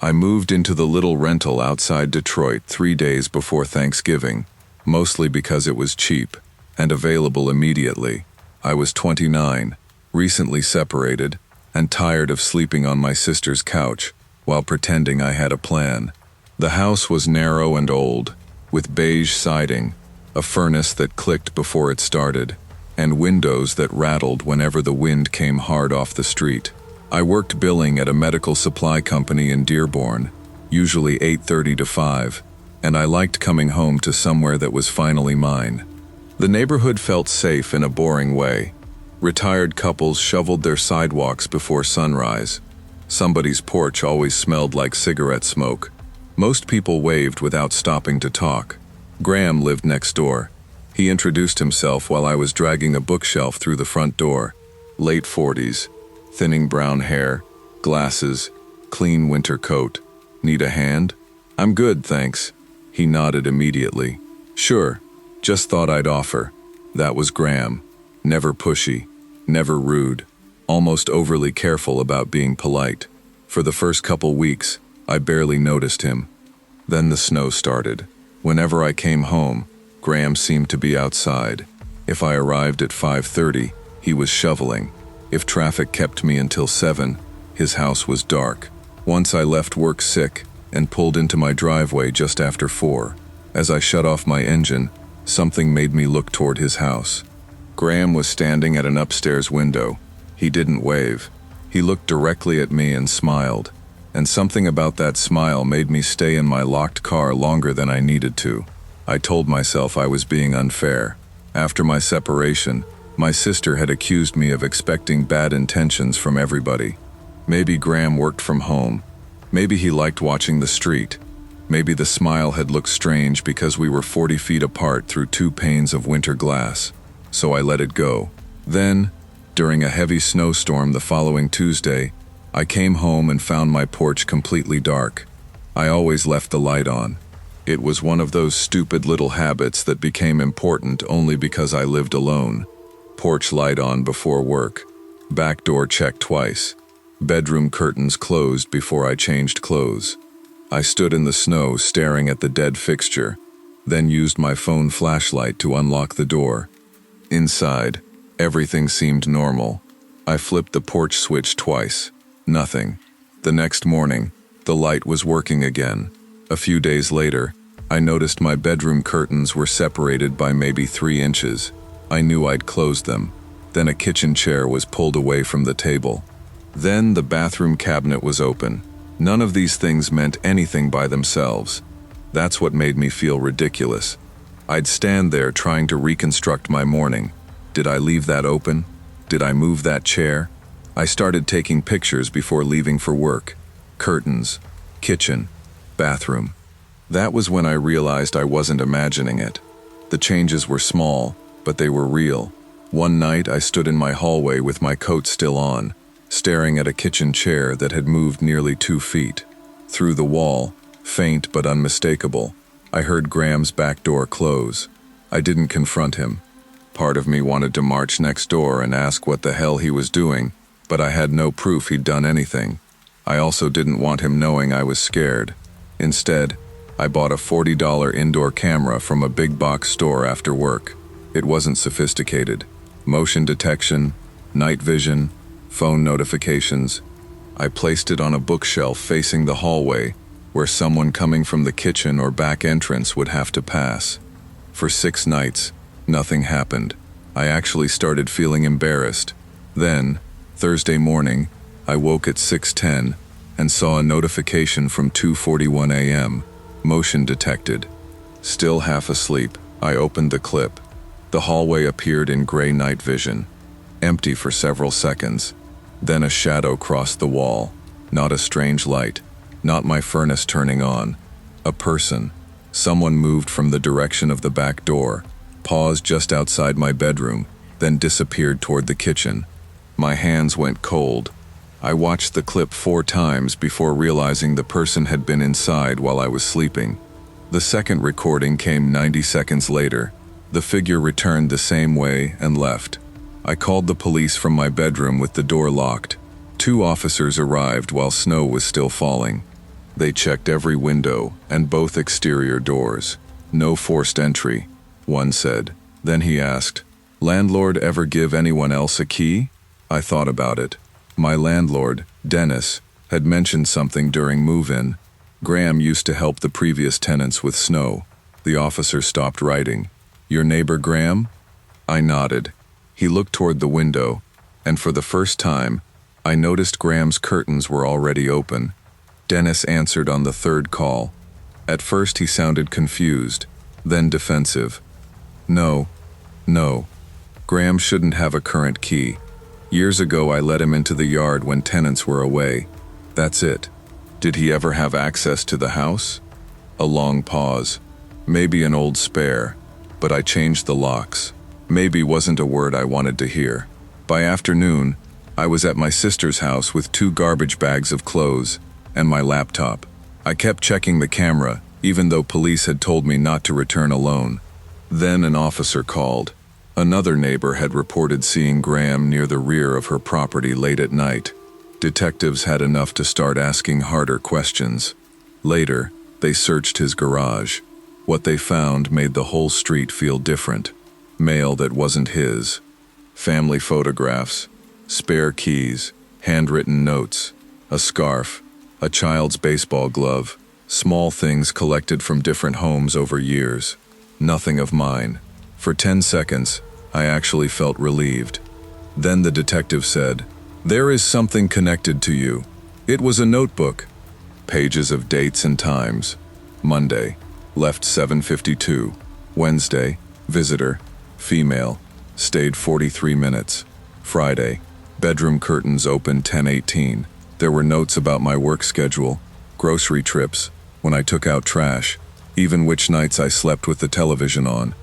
I moved into the little rental outside Detroit 3 days before Thanksgiving, mostly because it was cheap and available immediately. I was 29, recently separated, and tired of sleeping on my sister's couch while pretending I had a plan. The house was narrow and old, with beige siding, a furnace that clicked before it started, and windows that rattled whenever the wind came hard off the street. I worked billing at a medical supply company in Dearborn, usually 8:30 to 5, and I liked coming home to somewhere that was finally mine. The neighborhood felt safe in a boring way. Retired couples shoveled their sidewalks before sunrise. Somebody's porch always smelled like cigarette smoke. Most people waved without stopping to talk. Graham lived next door. He introduced himself while I was dragging a bookshelf through the front door. Late 40s, thinning brown hair, glasses, clean winter coat. Need a hand? I'm good, thanks. He nodded immediately. Sure, just thought I'd offer. That was Graham. Never pushy, never rude, almost overly careful about being polite. For the first couple weeks, I barely noticed him. Then the snow started. Whenever I came home, Graham seemed to be outside. If I arrived at 5:30, he was shoveling. If traffic kept me until 7, his house was dark. Once I left work sick and pulled into my driveway just after 4. As I shut off my engine, something made me look toward his house. Graham was standing at an upstairs window. He didn't wave. He looked directly at me and smiled, and something about that smile made me stay in my locked car longer than I needed to. I told myself I was being unfair. After my separation, my sister had accused me of expecting bad intentions from everybody. Maybe Graham worked from home. Maybe he liked watching the street. Maybe the smile had looked strange because we were 40 feet apart through 2 panes of winter glass. So I let it go. Then, during a heavy snowstorm the following Tuesday, I came home and found my porch completely dark. I always left the light on. It was one of those stupid little habits that became important only because I lived alone. Porch light on before work. Back door checked twice. Bedroom curtains closed before I changed clothes. I stood in the snow staring at the dead fixture, then used my phone flashlight to unlock the door. Inside, everything seemed normal. I flipped the porch switch twice. Nothing. The next morning, the light was working again. A few days later, I noticed my bedroom curtains were separated by maybe 3 inches. I knew I'd closed them. Then a kitchen chair was pulled away from the table. Then the bathroom cabinet was open. None of these things meant anything by themselves. That's what made me feel ridiculous. I'd stand there trying to reconstruct my morning. Did I leave that open? Did I move that chair? I started taking pictures before leaving for work. Curtains, kitchen, bathroom. That was when I realized I wasn't imagining it. The changes were small, but they were real. One night I stood in my hallway with my coat still on, staring at a kitchen chair that had moved nearly 2 feet. Through the wall, faint but unmistakable, I heard Graham's back door close. I didn't confront him. Part of me wanted to march next door and ask what the hell he was doing, but I had no proof he'd done anything. I also didn't want him knowing I was scared. Instead, I bought a $40 indoor camera from a big box store after work. It wasn't sophisticated. Motion detection, night vision, phone notifications. I placed it on a bookshelf facing the hallway where someone coming from the kitchen or back entrance would have to pass. For 6 nights, nothing happened. I actually started feeling embarrassed. Then, Thursday morning, I woke at 6:10 and saw a notification from 2:41 a.m. Motion detected. Still half asleep, I opened the clip. The hallway appeared in gray night vision, empty for several seconds. Then a shadow crossed the wall. Not a strange light, not my furnace turning on. A person. Someone moved from the direction of the back door, paused just outside my bedroom, then disappeared toward the kitchen. My hands went cold. I watched the clip 4 times before realizing the person had been inside while I was sleeping. The second recording came 90 seconds later. The figure returned the same way and left. I called the police from my bedroom with the door locked. 2 officers arrived while snow was still falling. They checked every window and both exterior doors. No forced entry, one said. Then he asked, "Landlord ever give anyone else a key?" I thought about it. My landlord, Dennis, had mentioned something during move-in. Graham used to help the previous tenants with snow. The officer stopped writing. "Your neighbor Graham?" I nodded. He looked toward the window, and for the first time, I noticed Graham's curtains were already open. Dennis answered on the third call. At first he sounded confused, then defensive. No. Graham shouldn't have a current key. Years ago I let him into the yard when tenants were away. That's it. Did he ever have access to the house? A long pause. Maybe an old spare, but I changed the locks. Maybe wasn't a word I wanted to hear. By afternoon, I was at my sister's house with 2 garbage bags of clothes and my laptop. I kept checking the camera, even though police had told me not to return alone. Then an officer called. Another neighbor had reported seeing Graham near the rear of her property late at night. Detectives had enough to start asking harder questions. Later, they searched his garage. What they found made the whole street feel different. Mail that wasn't his. Family photographs. Spare keys. Handwritten notes. A scarf. A child's baseball glove. Small things collected from different homes over years. Nothing of mine. For 10 seconds, I actually felt relieved. Then the detective said, "There is something connected to you. It was a notebook." Pages of dates and times. Monday, left 7:52. Wednesday, visitor, female, stayed 43 minutes. Friday, bedroom curtains open 10:18. There were notes about my work schedule, grocery trips, when I took out trash, even which nights I slept with the television on.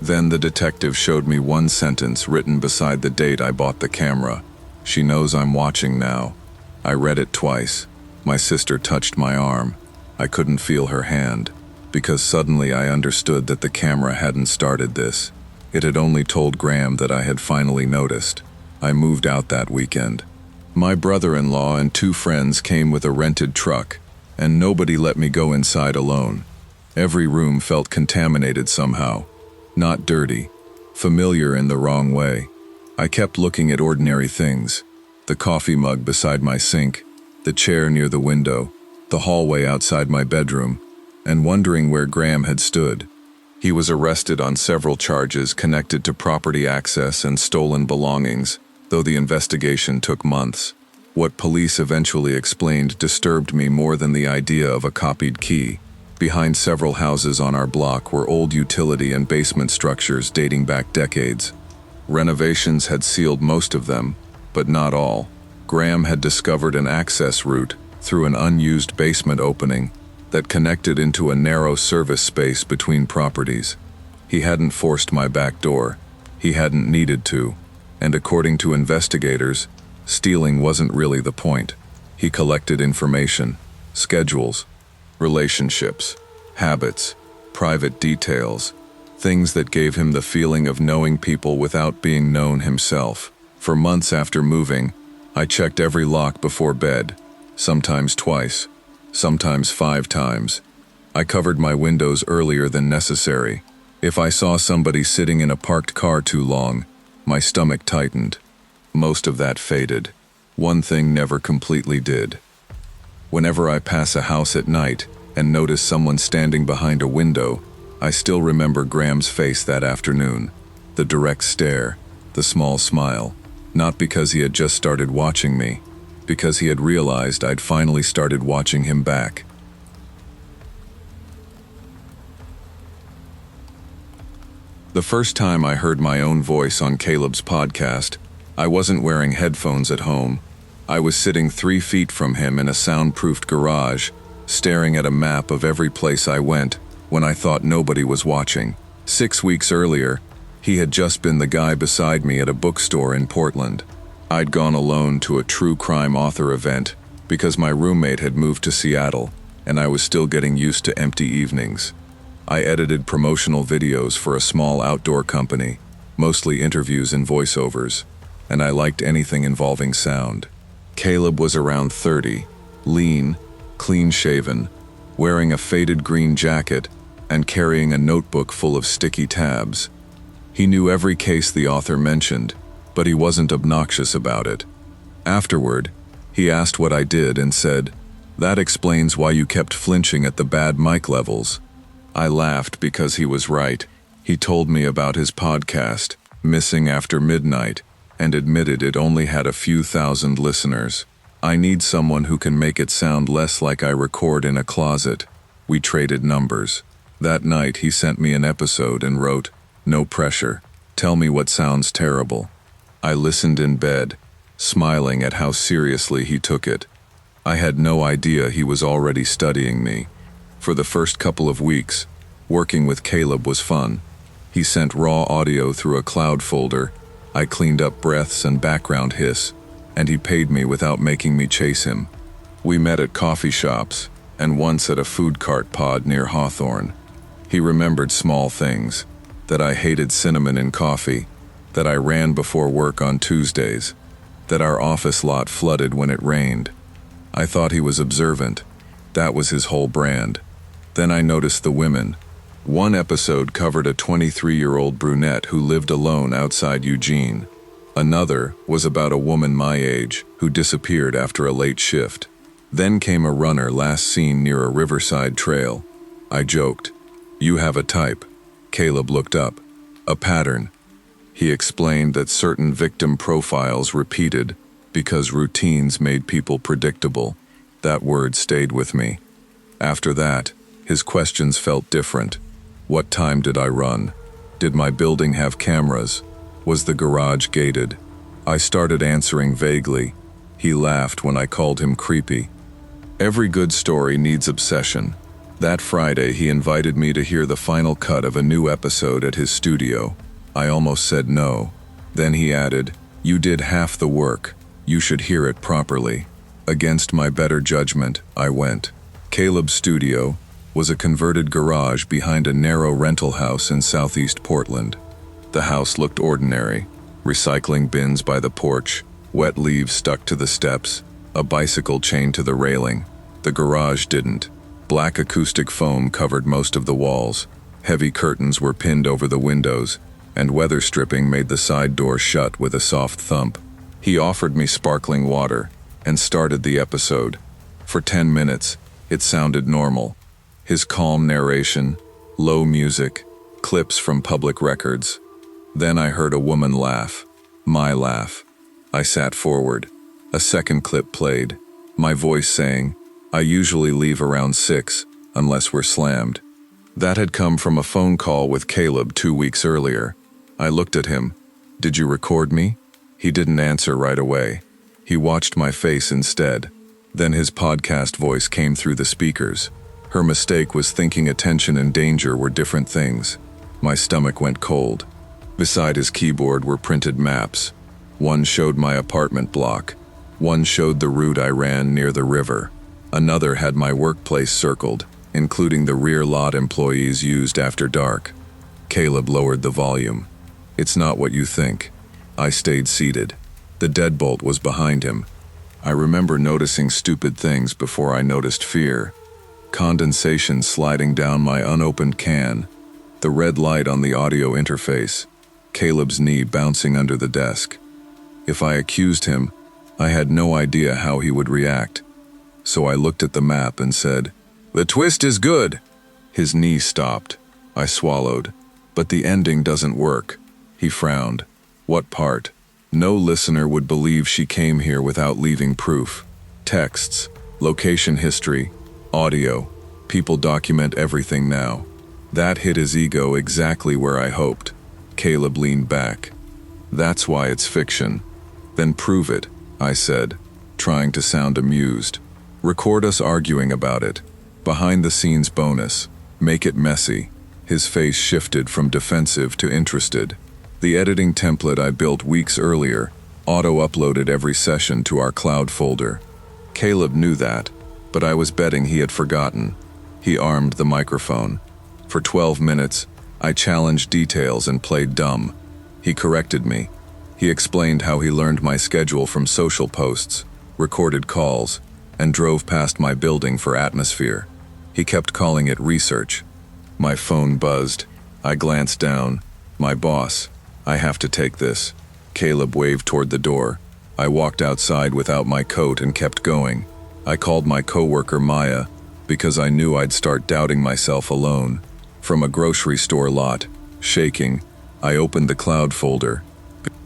Then the detective showed me one sentence written beside the date I bought the camera. "She knows I'm watching now." I read it twice. My sister touched my arm. I couldn't feel her hand, because suddenly I understood that the camera hadn't started this. It had only told Graham that I had finally noticed. I moved out that weekend. My brother-in-law and 2 friends came with a rented truck, and nobody let me go inside alone. Every room felt contaminated somehow. Not dirty, familiar in the wrong way. I kept looking at ordinary things. The coffee mug beside my sink, the chair near the window, the hallway outside my bedroom, and wondering where Graham had stood. He was arrested on several charges connected to property access and stolen belongings, though the investigation took months. What police eventually explained disturbed me more than the idea of a copied key. Behind several houses on our block were old utility and basement structures dating back decades. Renovations had sealed most of them, but not all. Graham had discovered an access route through an unused basement opening that connected into a narrow service space between properties. He hadn't forced my back door. He hadn't needed to. And according to investigators, stealing wasn't really the point. He collected information, schedules, relationships, habits, private details, things that gave him the feeling of knowing people without being known himself. For months after moving, I checked every lock before bed, sometimes twice, sometimes 5 times. I covered my windows earlier than necessary. If I saw somebody sitting in a parked car too long, my stomach tightened. Most of that faded. One thing never completely did. Whenever I pass a house at night and notice someone standing behind a window, I still remember Graham's face that afternoon. The direct stare, the small smile. Not because he had just started watching me, because he had realized I'd finally started watching him back. The first time I heard my own voice on Caleb's podcast, I wasn't wearing headphones at home. I was sitting 3 feet from him in a soundproofed garage, staring at a map of every place I went when I thought nobody was watching. 6 weeks earlier, he had just been the guy beside me at a bookstore in Portland. I'd gone alone to a true crime author event because my roommate had moved to Seattle, and I was still getting used to empty evenings. I edited promotional videos for a small outdoor company, mostly interviews and voiceovers, and I liked anything involving sound. Caleb was around 30, lean, clean-shaven, wearing a faded green jacket and carrying a notebook full of sticky tabs. He knew every case the author mentioned, but he wasn't obnoxious about it. Afterward, he asked what I did and said, "That explains why you kept flinching at the bad mic levels." I laughed because he was right. He told me about his podcast, Missing After Midnight, and admitted it only had a few thousand listeners. I need someone who can make it sound less like I record in a closet. We traded numbers. That night he sent me an episode and wrote, "No pressure. Tell me what sounds terrible." I listened in bed, smiling at how seriously he took it. I had no idea he was already studying me. For the first couple of weeks, working with Caleb was fun. He sent raw audio through a cloud folder. I cleaned up breaths and background hiss, and he paid me without making me chase him. We met at coffee shops, and once at a food cart pod near Hawthorne. He remembered small things, that I hated cinnamon in coffee, that I ran before work on Tuesdays, that our office lot flooded when it rained. I thought he was observant. That was his whole brand. Then I noticed the women. One episode covered a 23-year-old brunette who lived alone outside Eugene. Another was about a woman my age who disappeared after a late shift. Then came a runner last seen near a riverside trail. I joked, "You have a type." Caleb looked up. "A pattern." He explained that certain victim profiles repeated because routines made people predictable. That word stayed with me. After that, his questions felt different. What time did I run? Did my building have cameras? Was the garage gated? I started answering vaguely. He laughed when I called him creepy. Every good story needs obsession. That Friday, he invited me to hear the final cut of a new episode at his studio. I almost said no. Then he added, "You did half the work. You should hear it properly." Against my better judgment, I went. Caleb's studio was a converted garage behind a narrow rental house in southeast Portland. The house looked ordinary. Recycling bins by the porch, wet leaves stuck to the steps, a bicycle chained to the railing. The garage didn't. Black acoustic foam covered most of the walls. Heavy curtains were pinned over the windows, and weather stripping made the side door shut with a soft thump. He offered me sparkling water and started the episode. For 10 minutes, it sounded normal. His calm narration, low music, clips from public records. Then I heard a woman laugh. My laugh. I sat forward. A second clip played. My voice saying, "I usually leave around 6, unless we're slammed." That had come from a phone call with Caleb 2 weeks earlier. I looked at him. "Did you record me?" He didn't answer right away. He watched my face instead. Then his podcast voice came through the speakers. Her mistake was thinking attention and danger were different things. My stomach went cold. Beside his keyboard were printed maps. One showed my apartment block. One showed the route I ran near the river. Another had my workplace circled, including the rear lot employees used after dark. Caleb lowered the volume. "It's not what you think." I stayed seated. The deadbolt was behind him. I remember noticing stupid things before I noticed fear. Condensation sliding down my unopened can. The red light on the audio interface. Caleb's knee bouncing under the desk. If I accused him, I had no idea how he would react. So I looked at the map and said, "The twist is good." His knee stopped. I swallowed. "But the ending doesn't work." He frowned. "What part?" "No listener would believe she came here without leaving proof. Texts, location history, audio. People document everything now." That hit his ego exactly where I hoped. Caleb leaned back. "That's why it's fiction." "Then prove it," I said, trying to sound amused. "Record us arguing about it. Behind the scenes bonus. Make it messy." His face shifted from defensive to interested. The editing template I built weeks earlier auto-uploaded every session to our cloud folder. Caleb knew that, but I was betting he had forgotten. He armed the microphone. For 12 minutes, I challenged details and played dumb. He corrected me. He explained how he learned my schedule from social posts, recorded calls, and drove past my building for atmosphere. He kept calling it research. My phone buzzed. I glanced down. My boss. I have to take this. Caleb waved toward the door. I walked outside without my coat and kept going. I called my coworker Maya because I knew I'd start doubting myself alone. From a grocery store lot, shaking, I opened the cloud folder.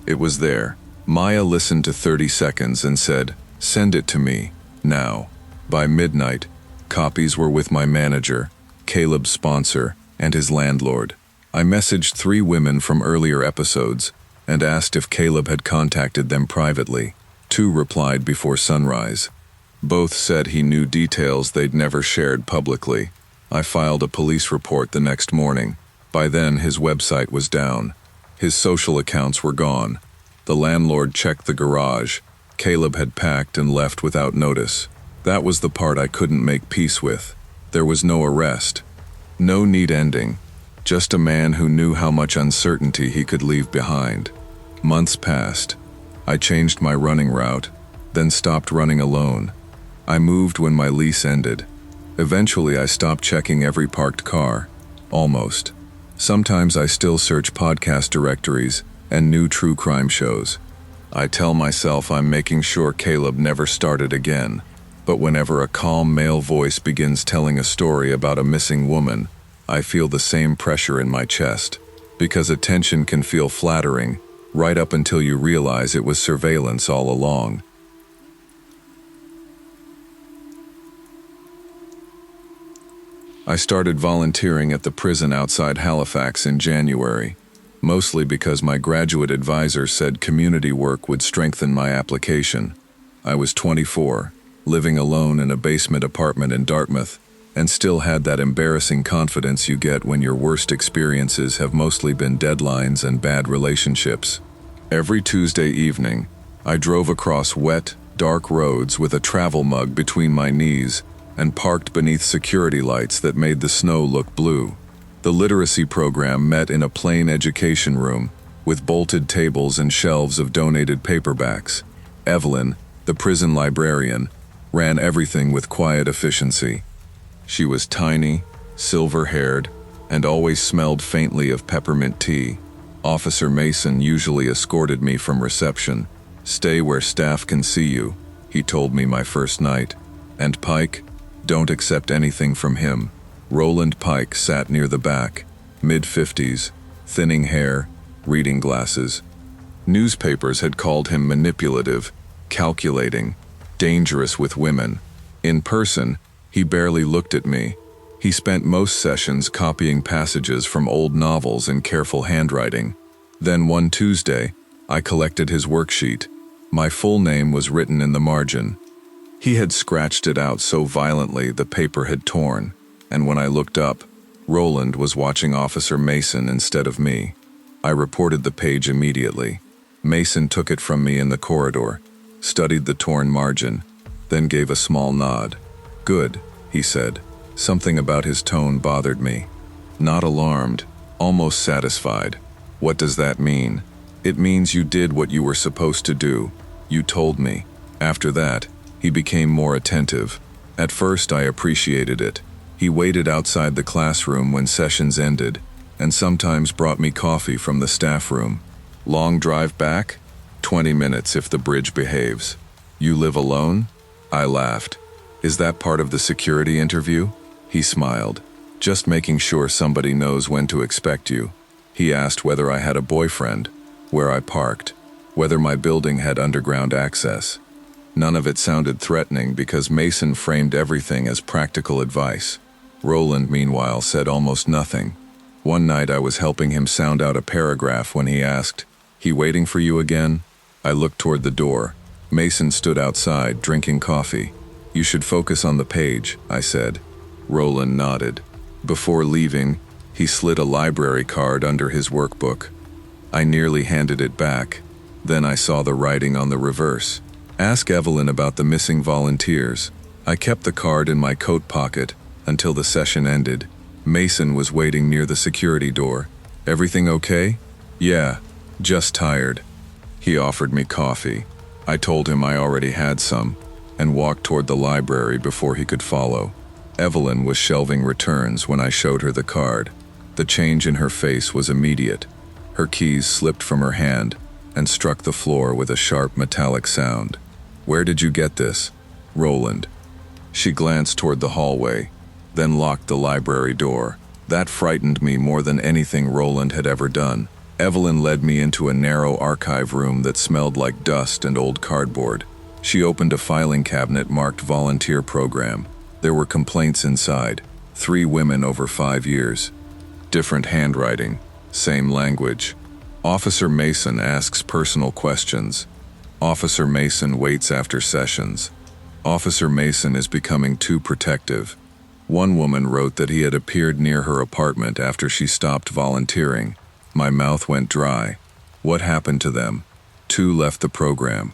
It was there. Maya listened to 30 seconds and said, "Send it to me, now." By midnight, copies were with my manager, Caleb's sponsor, and his landlord. I messaged 3 women from earlier episodes and asked if Caleb had contacted them privately. 2 replied before sunrise. Both said he knew details they'd never shared publicly. I filed a police report the next morning. By then, his website was down. His social accounts were gone. The landlord checked the garage. Caleb had packed and left without notice. That was the part I couldn't make peace with. There was no arrest. No neat ending. Just a man who knew how much uncertainty he could leave behind. Months passed. I changed my running route, then stopped running alone. I moved when my lease ended. Eventually, I stopped checking every parked car. Almost. Sometimes I still search podcast directories and new true crime shows. I tell myself I'm making sure Caleb never started again. But whenever a calm male voice begins telling a story about a missing woman, I feel the same pressure in my chest. Because attention can feel flattering, right up until you realize it was surveillance all along. I started volunteering at the prison outside Halifax in January, mostly because my graduate advisor said community work would strengthen my application. I was 24, living alone in a basement apartment in Dartmouth, and still had that embarrassing confidence you get when your worst experiences have mostly been deadlines and bad relationships. Every Tuesday evening, I drove across wet, dark roads with a travel mug between my knees and parked beneath security lights that made the snow look blue. The literacy program met in a plain education room with bolted tables and shelves of donated paperbacks. Evelyn, the prison librarian, ran everything with quiet efficiency. She was tiny, silver-haired, and always smelled faintly of peppermint tea. Officer Mason usually escorted me from reception. "Stay where staff can see you," he told me my first night. And Pike, don't accept anything from him. Roland Pike sat near the back, mid-50s, thinning hair, reading glasses. Newspapers had called him manipulative, calculating, dangerous with women. In person, he barely looked at me. He spent most sessions copying passages from old novels in careful handwriting. Then one Tuesday, I collected his worksheet. My full name was written in the margin. He had scratched it out so violently the paper had torn, and when I looked up, Roland was watching Officer Mason instead of me. I reported the page immediately. Mason took it from me in the corridor, studied the torn margin, then gave a small nod. "Good," he said. Something about his tone bothered me. Not alarmed, almost satisfied. "What does that mean?" "It means you did what you were supposed to do. You told me." After that, he became more attentive. At first, I appreciated it. He waited outside the classroom when sessions ended, and sometimes brought me coffee from the staff room. "Long drive back?" 20 minutes if the bridge behaves." "You live alone?" I laughed. "Is that part of the security interview?" He smiled. "Just making sure somebody knows when to expect you." He asked whether I had a boyfriend, where I parked, whether my building had underground access. None of it sounded threatening because Mason framed everything as practical advice. Roland, meanwhile, said almost nothing. One night I was helping him sound out a paragraph when he asked, "He waiting for you again?" I looked toward the door. Mason stood outside, drinking coffee. "You should focus on the page," I said. Roland nodded. Before leaving, he slid a library card under his workbook. I nearly handed it back. Then I saw the writing on the reverse. "Ask Evelyn about the missing volunteers." I kept the card in my coat pocket until the session ended. Mason was waiting near the security door. "Everything okay?" "Yeah, just tired." He offered me coffee. I told him I already had some, and walked toward the library before he could follow. Evelyn was shelving returns when I showed her the card. The change in her face was immediate. Her keys slipped from her hand and struck the floor with a sharp metallic sound. "Where did you get this?" "Roland." She glanced toward the hallway, then locked the library door. That frightened me more than anything Roland had ever done. Evelyn led me into a narrow archive room that smelled like dust and old cardboard. She opened a filing cabinet marked Volunteer Program. There were complaints inside. 3 women over 5 years. Different handwriting, same language. Officer Mason asks personal questions. Officer Mason waits after sessions. Officer Mason is becoming too protective. One woman wrote that he had appeared near her apartment after she stopped volunteering. My mouth went dry. What happened to them? 2 left the program.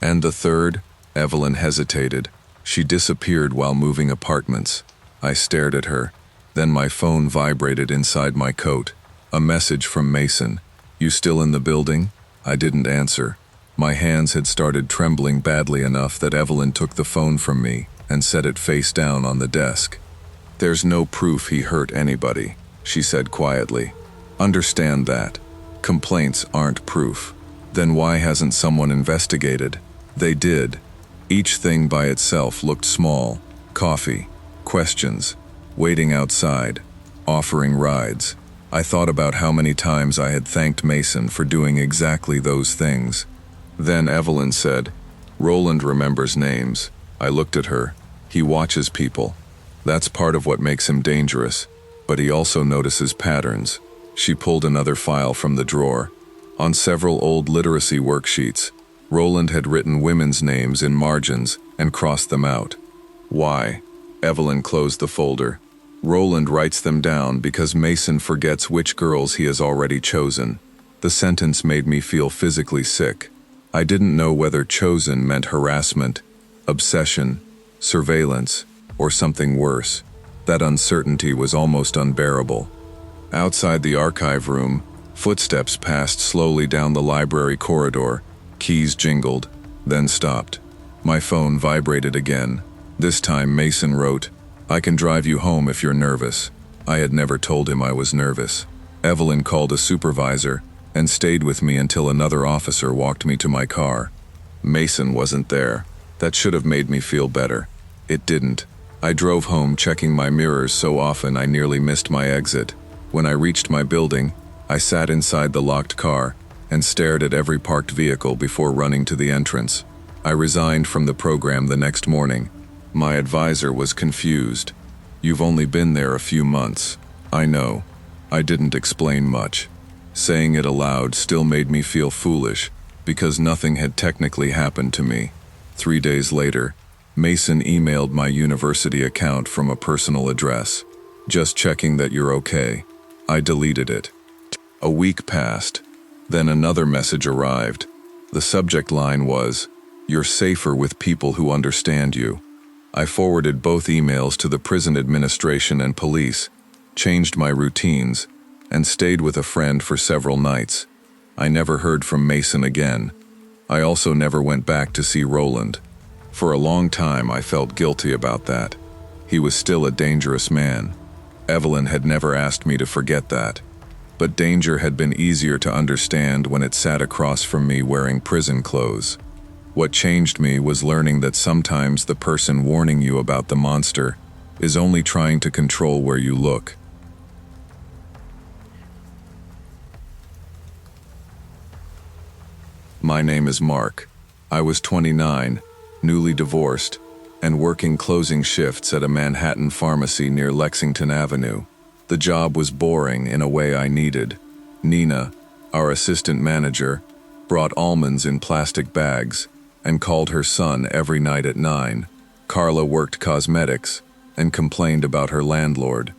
And the third? Evelyn hesitated. She disappeared while moving apartments. I stared at her. Then my phone vibrated inside my coat. A message from Mason. "You still in the building?" I didn't answer. My hands had started trembling badly enough that Evelyn took the phone from me and set it face down on the desk. "There's no proof he hurt anybody," she said quietly. "Understand that. Complaints aren't proof. Then why hasn't someone investigated?" They did. Each thing by itself looked small. Coffee, questions, waiting outside, offering rides. I thought about how many times I had thanked Mason for doing exactly those things. Then Evelyn said, "Roland remembers names." I looked at her. "He watches people. That's part of what makes him dangerous, but he also notices patterns." She pulled another file from the drawer. On several old literacy worksheets, Roland had written women's names in margins and crossed them out. "Why?" Evelyn closed the folder. "Roland writes them down because Mason forgets which girls he has already chosen." The sentence made me feel physically sick. I didn't know whether chosen meant harassment, obsession, surveillance, or something worse. That uncertainty was almost unbearable. Outside the archive room, footsteps passed slowly down the library corridor. Keys jingled, then stopped. My phone vibrated again. This time Mason wrote, "I can drive you home if you're nervous." I had never told him I was nervous. Evelyn called a supervisor and stayed with me until another officer walked me to my car. Mason wasn't there. That should have made me feel better. It didn't. I drove home checking my mirrors so often I nearly missed my exit. When I reached my building, I sat inside the locked car and stared at every parked vehicle before running to the entrance. I resigned from the program the next morning. My advisor was confused. "You've only been there a few months." I know. I didn't explain much. Saying it aloud still made me feel foolish, because nothing had technically happened to me. 3 days later, Mason emailed my university account from a personal address. "Just checking that you're okay." I deleted it. A week passed. Then another message arrived. The subject line was, "You're safer with people who understand you." I forwarded both emails to the prison administration and police, changed my routines, and stayed with a friend for several nights. I never heard from Mason again. I also never went back to see Roland. For a long time I felt guilty about that. He was still a dangerous man. Evelyn had never asked me to forget that. But danger had been easier to understand when it sat across from me wearing prison clothes. What changed me was learning that sometimes the person warning you about the monster is only trying to control where you look. My name is Mark. I was 29, newly divorced, and working closing shifts at a Manhattan pharmacy near Lexington Avenue. The job was boring in a way I needed. Nina, our assistant manager, brought almonds in plastic bags and called her son every night at 9. Carla worked cosmetics and complained about her landlord.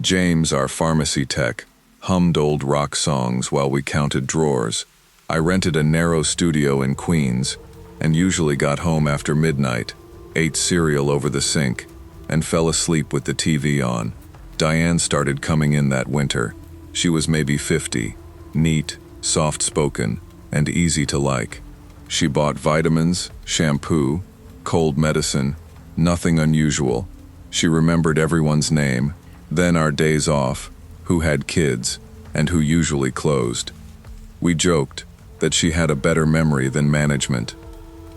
James, our pharmacy tech, hummed old rock songs while we counted drawers. I rented a narrow studio in Queens and usually got home after midnight, ate cereal over the sink, and fell asleep with the TV on. Diane started coming in that winter. She was maybe 50, neat, soft-spoken, and easy to like. She bought vitamins, shampoo, Cold medicine, nothing unusual. She remembered everyone's name, then our days off, who had kids, and who usually closed. We joked that she had a better memory than management.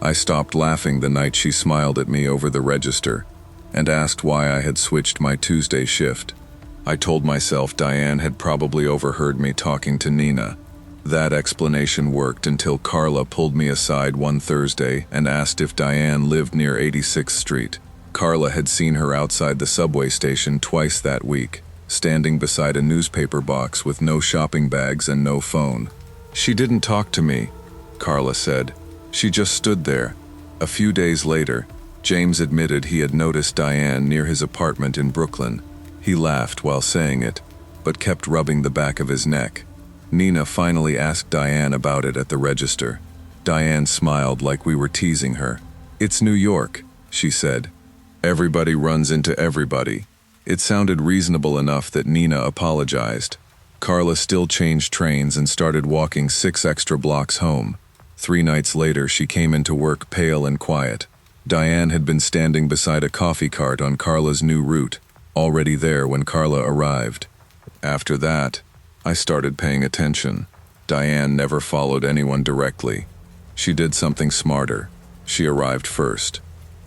I stopped laughing the night she smiled at me over the register and asked why I had switched my Tuesday shift. I told myself Diane had probably overheard me talking to Nina. That explanation worked until Carla pulled me aside one Thursday and asked if Diane lived near 86th Street. Carla had seen her outside the subway station twice that week, standing beside a newspaper box with no shopping bags and no phone. "She didn't talk to me," Carla said. "She just stood there." A few days later, James admitted he had noticed Diane near his apartment in Brooklyn. He laughed while saying it, but kept rubbing the back of his neck. Nina finally asked Diane about it at the register. Diane smiled like we were teasing her. "It's New York," she said. "Everybody runs into everybody." It sounded reasonable enough that Nina apologized. Carla still changed trains and started walking 6 extra blocks home. 3 nights later, she came into work pale and quiet. Diane had been standing beside a coffee cart on Carla's new route, already there when Carla arrived. After that, I started paying attention. Diane never followed anyone directly. She did something smarter. She arrived first.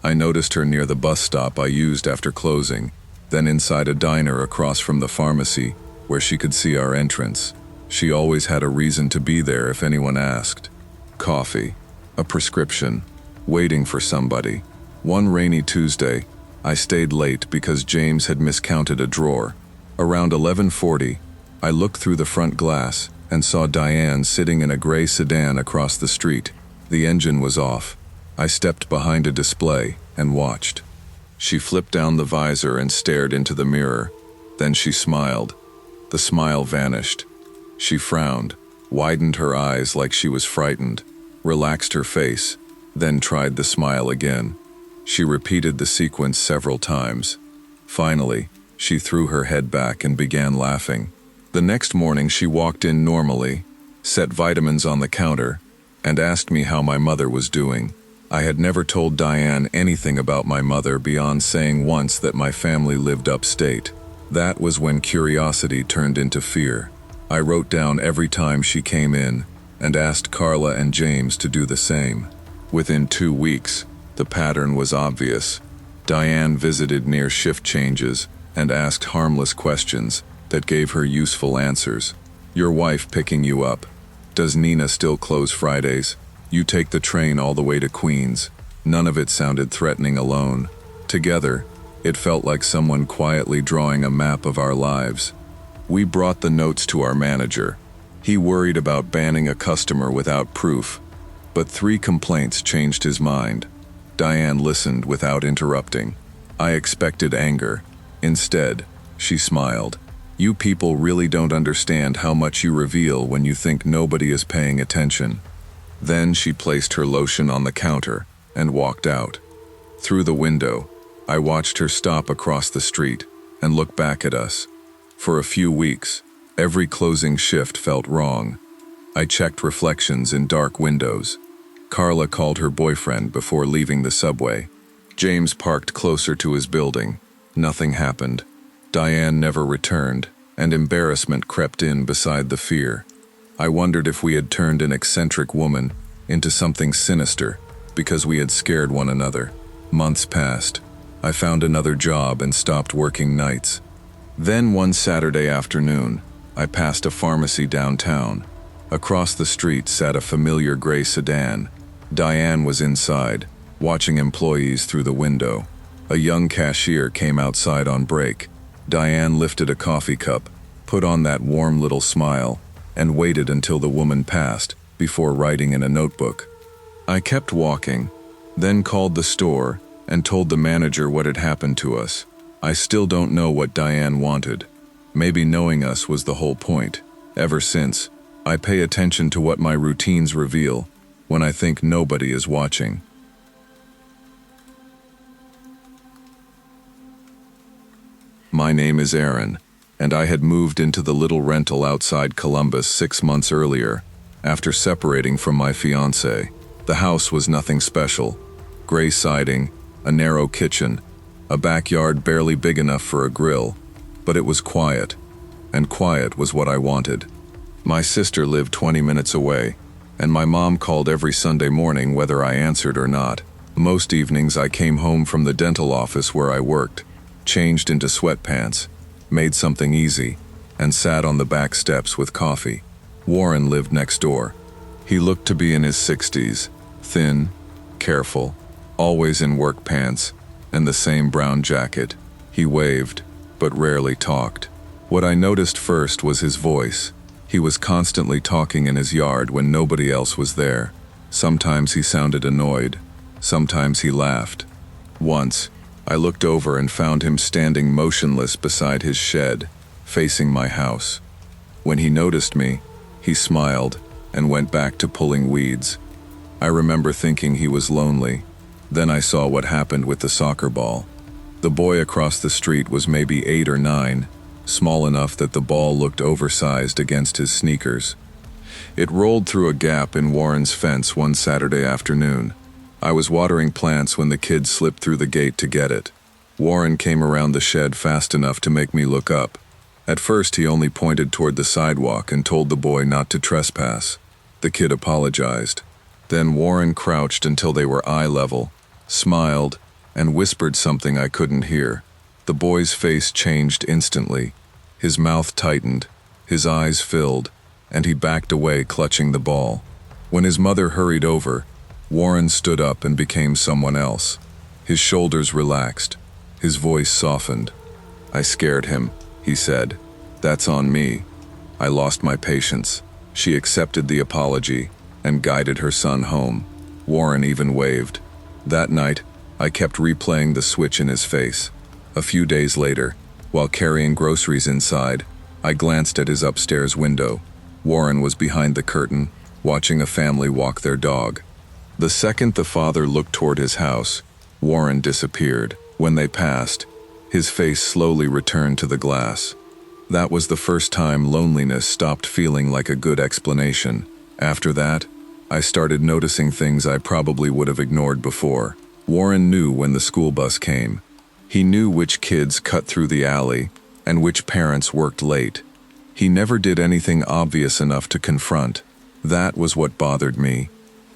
I noticed her near the bus stop I used after closing, then inside a diner across from the pharmacy, where she could see our entrance. She always had a reason to be there if anyone asked. Coffee, a prescription, waiting for somebody. One rainy Tuesday, I stayed late because James had miscounted a drawer. Around 11:40, I looked through the front glass and saw Diane sitting in a gray sedan across the street. The engine was off. I stepped behind a display and watched. She flipped down the visor and stared into the mirror. Then she smiled. The smile vanished. She frowned, widened her eyes like she was frightened, relaxed her face, then tried the smile again. She repeated the sequence several times. Finally, she threw her head back and began laughing. The next morning she walked in normally, set vitamins on the counter, and asked me how my mother was doing. I had never told Diane anything about my mother beyond saying once that my family lived upstate. That was when curiosity turned into fear. I wrote down every time she came in and asked Carla and James to do the same. Within 2 weeks, the pattern was obvious. Diane visited near shift changes and asked harmless questions that gave her useful answers. "Your wife picking you up? Does Nina still close Fridays? You take the train all the way to Queens." None of it sounded threatening alone. Together, it felt like someone quietly drawing a map of our lives. We brought the notes to our manager. He worried about banning a customer without proof, but 3 complaints changed his mind. Diane listened without interrupting. I expected anger. Instead, she smiled. "You people really don't understand how much you reveal when you think nobody is paying attention." Then she placed her lotion on the counter and walked out. Through the window, I watched her stop across the street and look back at us. For a few weeks, every closing shift felt wrong. I checked reflections in dark windows. Carla called her boyfriend before leaving the subway. James parked closer to his building. Nothing happened. Diane never returned, and embarrassment crept in beside the fear. I wondered if we had turned an eccentric woman into something sinister because we had scared one another. Months passed. I found another job and stopped working nights. Then one Saturday afternoon, I passed a pharmacy downtown. Across the street sat a familiar gray sedan. Diane was inside, watching employees through the window. A young cashier came outside on break. Diane lifted a coffee cup, put on that warm little smile, and waited until the woman passed before writing in a notebook. I kept walking, then called the store and told the manager what had happened to us. I still don't know what Diane wanted. Maybe knowing us was the whole point. Ever since, I pay attention to what my routines reveal when I think nobody is watching. My name is Aaron, and I had moved into the little rental outside Columbus 6 months earlier, after separating from my fiancée. The house was nothing special. gray siding, a narrow kitchen, a backyard barely big enough for a grill, but it was quiet, and quiet was what I wanted. My sister lived 20 minutes away, and my mom called every Sunday morning whether I answered or not. Most evenings I came home from the dental office where I worked, changed into sweatpants, made something easy, and sat on the back steps with coffee. Warren lived next door. He looked to be in his 60s, thin, careful, always in work pants, and the same brown jacket. He waved, but rarely talked. What I noticed first was his voice. He was constantly talking in his yard when nobody else was there. Sometimes he sounded annoyed. Sometimes he laughed. Once, I looked over and found him standing motionless beside his shed, facing my house. When he noticed me, he smiled and went back to pulling weeds. I remember thinking he was lonely. Then I saw what happened with the soccer ball. The boy across the street was maybe 8 or 9, small enough that the ball looked oversized against his sneakers. It rolled through a gap in Warren's fence one Saturday afternoon. I was watering plants when the kid slipped through the gate to get it. Warren came around the shed fast enough to make me look up. At first he only pointed toward the sidewalk and told the boy not to trespass. The kid apologized. Then Warren crouched until they were eye level, smiled, and whispered something I couldn't hear. The boy's face changed instantly. His mouth tightened, his eyes filled, and he backed away clutching the ball. When his mother hurried over, Warren stood up and became someone else. His shoulders relaxed, his voice softened. "I scared him," he said. "That's on me. I lost my patience." She accepted the apology and guided her son home. Warren even waved. That night, I kept replaying the switch in his face. A few days later, while carrying groceries inside, I glanced at his upstairs window. Warren was behind the curtain, watching a family walk their dog. The second the father looked toward his house, Warren disappeared. When they passed, his face slowly returned to the glass. That was the first time loneliness stopped feeling like a good explanation. After that, I started noticing things I probably would have ignored before. Warren knew when the school bus came. He knew which kids cut through the alley and which parents worked late. He never did anything obvious enough to confront. That was what bothered me.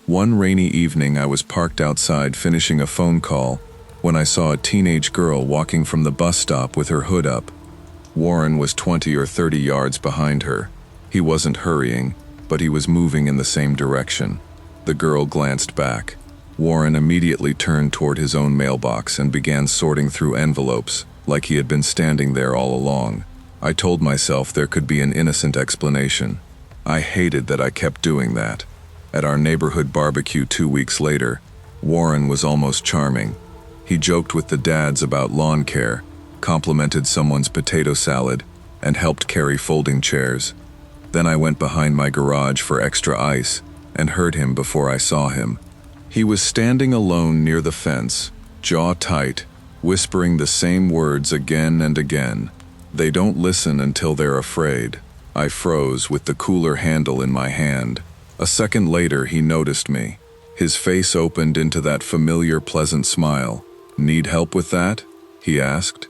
One rainy evening I was parked outside finishing a phone call when I saw a teenage girl walking from the bus stop with her hood up. Warren was 20 or 30 yards behind her. He wasn't hurrying, but he was moving in the same direction. The girl glanced back. Warren immediately turned toward his own mailbox and began sorting through envelopes, like he had been standing there all along. I told myself there could be an innocent explanation. I hated that I kept doing that. At our neighborhood barbecue 2 weeks later, Warren was almost charming. He joked with the dads about lawn care, complimented someone's potato salad, and helped carry folding chairs. Then I went behind my garage for extra ice and heard him before I saw him. He was standing alone near the fence, jaw tight, whispering the same words again and again. "They don't listen until they're afraid." I froze with the cooler handle in my hand. A second later he noticed me. His face opened into that familiar pleasant smile. "Need help with that?" he asked.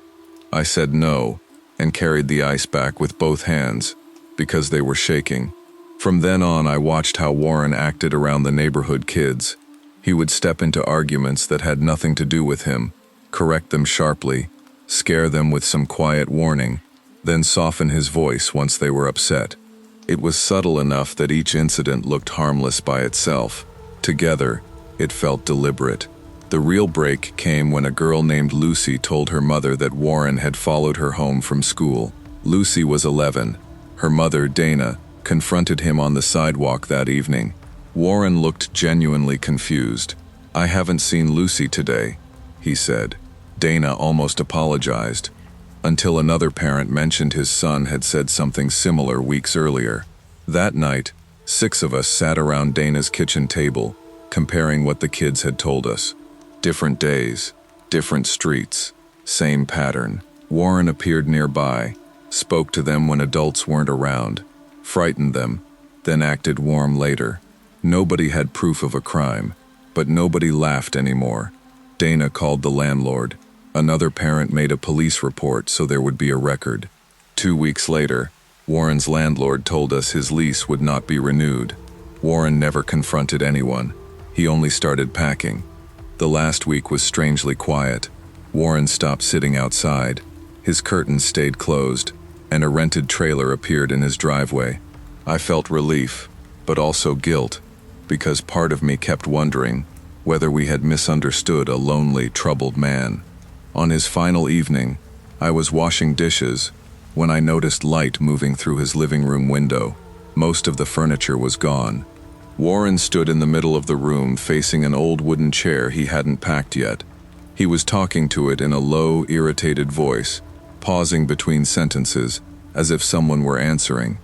I said no, and carried the ice back with both hands, because they were shaking. From then on I watched how Warren acted around the neighborhood kids. He would step into arguments that had nothing to do with him, correct them sharply, scare them with some quiet warning, then soften his voice once they were upset. It was subtle enough that each incident looked harmless by itself. Together, it felt deliberate. The real break came when a girl named Lucy told her mother that Warren had followed her home from school. Lucy was 11. Her mother, Dana, confronted him on the sidewalk that evening. Warren looked genuinely confused. "I haven't seen Lucy today," he said. Dana almost apologized, until another parent mentioned his son had said something similar weeks earlier. That night, 6 of us sat around Dana's kitchen table, comparing what the kids had told us. Different days, different streets, same pattern. Warren appeared nearby, spoke to them when adults weren't around, frightened them, then acted warm later. Nobody had proof of a crime, But nobody laughed anymore. Dana called the landlord. Another parent made a police report so there would be a record. 2 weeks later, Warren's landlord told us his lease would not be renewed. Warren never confronted anyone. He only started packing. The last week was strangely quiet. Warren stopped sitting outside. His curtains stayed closed, and a rented trailer appeared in his driveway. I felt relief, but also guilt, because part of me kept wondering whether we had misunderstood a lonely, troubled man. On his final evening, I was washing dishes when I noticed light moving through his living room window. Most of the furniture was gone. Warren stood in the middle of the room facing an old wooden chair he hadn't packed yet. He was talking to it in a low, irritated voice, pausing between sentences as if someone were answering.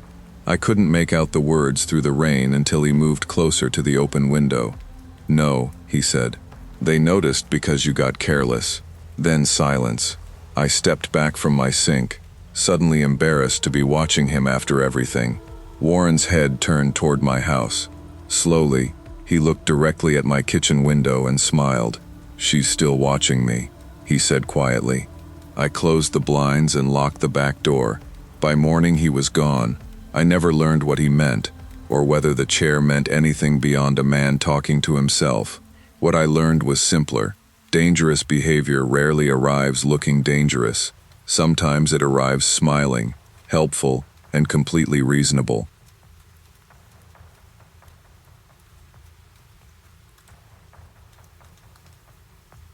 I couldn't make out the words through the rain until he moved closer to the open window. "No," he said. "They noticed because you got careless." Then silence. I stepped back from my sink, suddenly embarrassed to be watching him after everything. Warren's head turned toward my house. Slowly, he looked directly at my kitchen window and smiled. "She's still watching me," he said quietly. I closed the blinds and locked the back door. By morning he was gone. I never learned what he meant, or whether the chair meant anything beyond a man talking to himself. What I learned was simpler. Dangerous behavior rarely arrives looking dangerous. Sometimes it arrives smiling, helpful, and completely reasonable.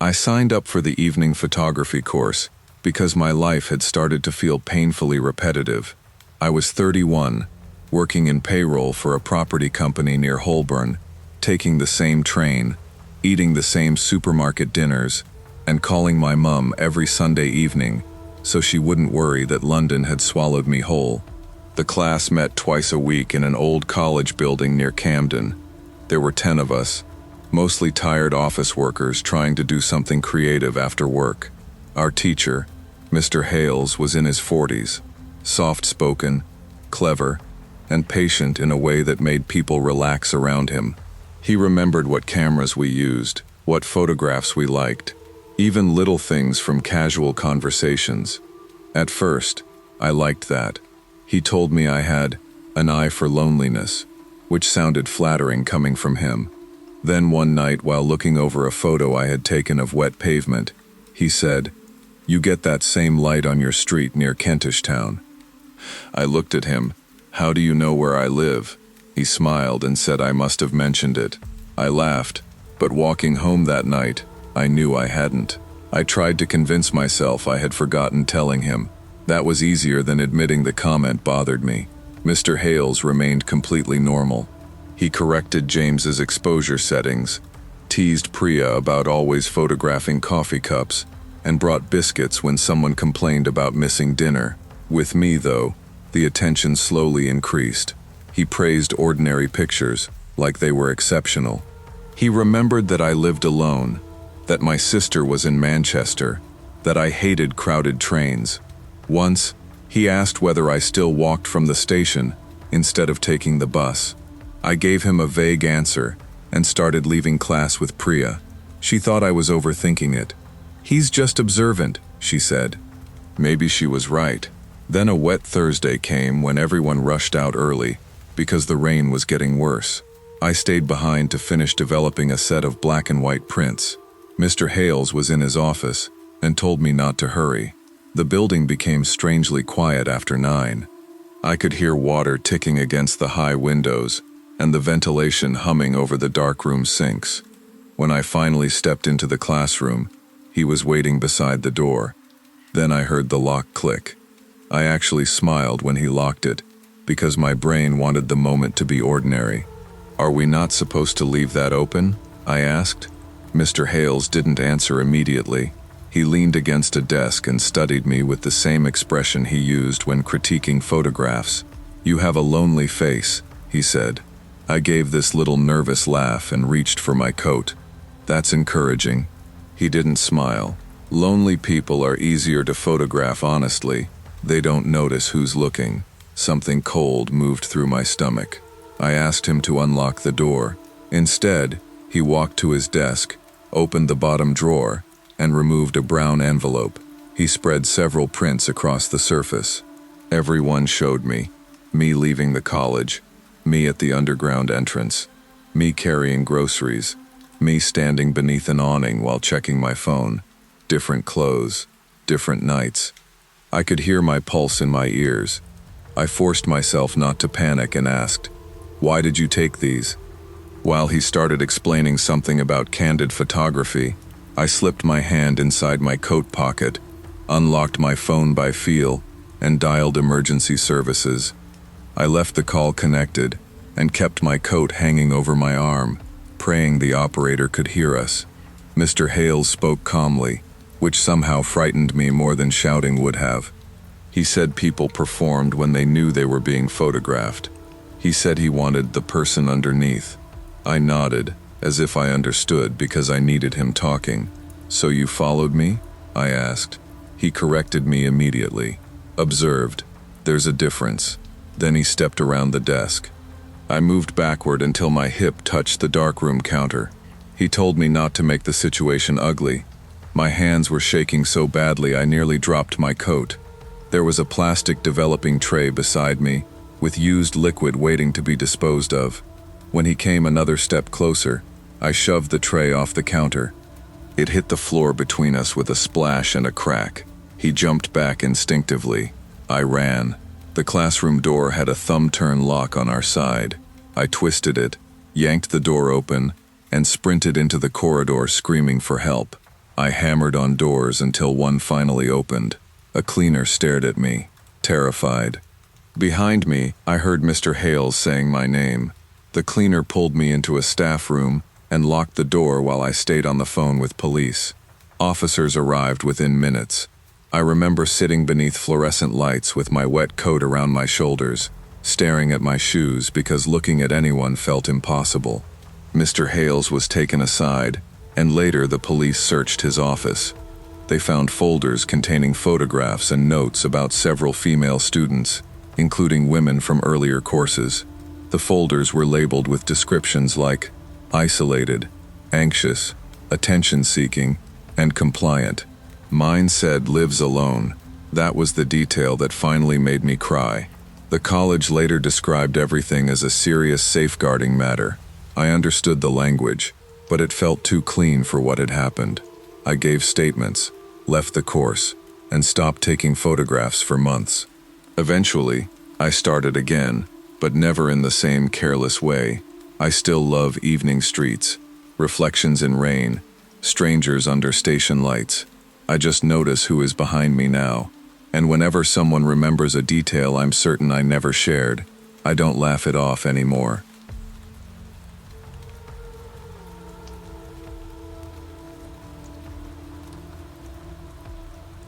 I signed up for the evening photography course because my life had started to feel painfully repetitive. I was 31, working in payroll for a property company near Holborn, taking the same train, eating the same supermarket dinners, and calling my mum every Sunday evening so she wouldn't worry that London had swallowed me whole. The class met twice a week in an old college building near Camden. There were 10 of us, mostly tired office workers trying to do something creative after work. Our teacher, Mr. Hales, was in his 40s, soft-spoken, clever, and patient in a way that made people relax around him. He remembered what cameras we used, what photographs we liked, even little things from casual conversations. At first, I liked that. He told me I had an eye for loneliness, which sounded flattering coming from him. Then one night, while looking over a photo I had taken of wet pavement, he said, "You get that same light on your street near Kentish Town." I looked at him. "How do you know where I live?" He smiled and said I must have mentioned it. I laughed, but walking home that night, I knew I hadn't. I tried to convince myself I had forgotten telling him. That was easier than admitting the comment bothered me. Mr. Hales remained completely normal. He corrected James's exposure settings, teased Priya about always photographing coffee cups, and brought biscuits when someone complained about missing dinner. With me, though, the attention slowly increased. He praised ordinary pictures, like they were exceptional. He remembered that I lived alone, that my sister was in Manchester, that I hated crowded trains. Once, he asked whether I still walked from the station instead of taking the bus. I gave him a vague answer and started leaving class with Priya. She thought I was overthinking it. "He's just observant," she said. Maybe she was right. Then a wet Thursday came when everyone rushed out early because the rain was getting worse. I stayed behind to finish developing a set of black and white prints. Mr. Hales was in his office and told me not to hurry. The building became strangely quiet after 9. I could hear water ticking against the high windows and the ventilation humming over the darkroom sinks. When I finally stepped into the classroom, he was waiting beside the door. Then I heard the lock click. I actually smiled when he locked it, because my brain wanted the moment to be ordinary. "Are we not supposed to leave that open?" I asked. Mr. Hales didn't answer immediately. He leaned against a desk and studied me with the same expression he used when critiquing photographs. "You have a lonely face," he said. I gave this little nervous laugh and reached for my coat. "That's encouraging." He didn't smile. Lonely people are easier to photograph honestly. They don't notice who's looking. Something cold moved through my stomach. I asked him to unlock the door. Instead, He walked to his desk, opened the bottom drawer, and removed a brown envelope. He spread several prints across the surface. Everyone showed me. Me leaving the college, me at the underground entrance, me carrying groceries, me standing beneath an awning while checking my phone. Different clothes, different nights. I could hear my pulse in my ears. I forced myself not to panic and asked, "Why did you take these?" While he started explaining something about candid photography, I slipped my hand inside my coat pocket, unlocked my phone by feel, and dialed emergency services. I left the call connected and kept my coat hanging over my arm, praying the operator could hear us. Mr. Hales spoke calmly, which somehow frightened me more than shouting would have. He said people performed when they knew they were being photographed. He said he wanted the person underneath. I nodded, as if I understood because I needed him talking. "So you followed me?" I asked. He corrected me immediately. Observed, "There's a difference." Then he stepped around the desk. I moved backward until my hip touched the darkroom counter. He told me not to make the situation ugly. My hands were shaking so badly I nearly dropped my coat. There was a plastic developing tray beside me, with used liquid waiting to be disposed of. When he came another step closer, I shoved the tray off the counter. It hit the floor between us with a splash and a crack. He jumped back instinctively. I ran. The classroom door had a thumb-turn lock on our side. I twisted it, yanked the door open, and sprinted into the corridor screaming for help. I hammered on doors until one finally opened. A cleaner stared at me, terrified. Behind me, I heard Mr. Hales saying my name. The cleaner pulled me into a staff room and locked the door while I stayed on the phone with police. Officers arrived within minutes. I remember sitting beneath fluorescent lights with my wet coat around my shoulders, staring at my shoes because looking at anyone felt impossible. Mr. Hales was taken aside, and later the police searched his office. They found folders containing photographs and notes about several female students, including women from earlier courses. The folders were labeled with descriptions like isolated, anxious, attention-seeking, and compliant. Mine said lives alone. That was the detail that finally made me cry. The college later described everything as a serious safeguarding matter. I understood the language, but it felt too clean for what had happened. I gave statements, left the course, and stopped taking photographs for months. Eventually, I started again, but never in the same careless way. I still love evening streets, reflections in rain, strangers under station lights. I just notice who is behind me now, and whenever someone remembers a detail I'm certain I never shared, I don't laugh it off anymore.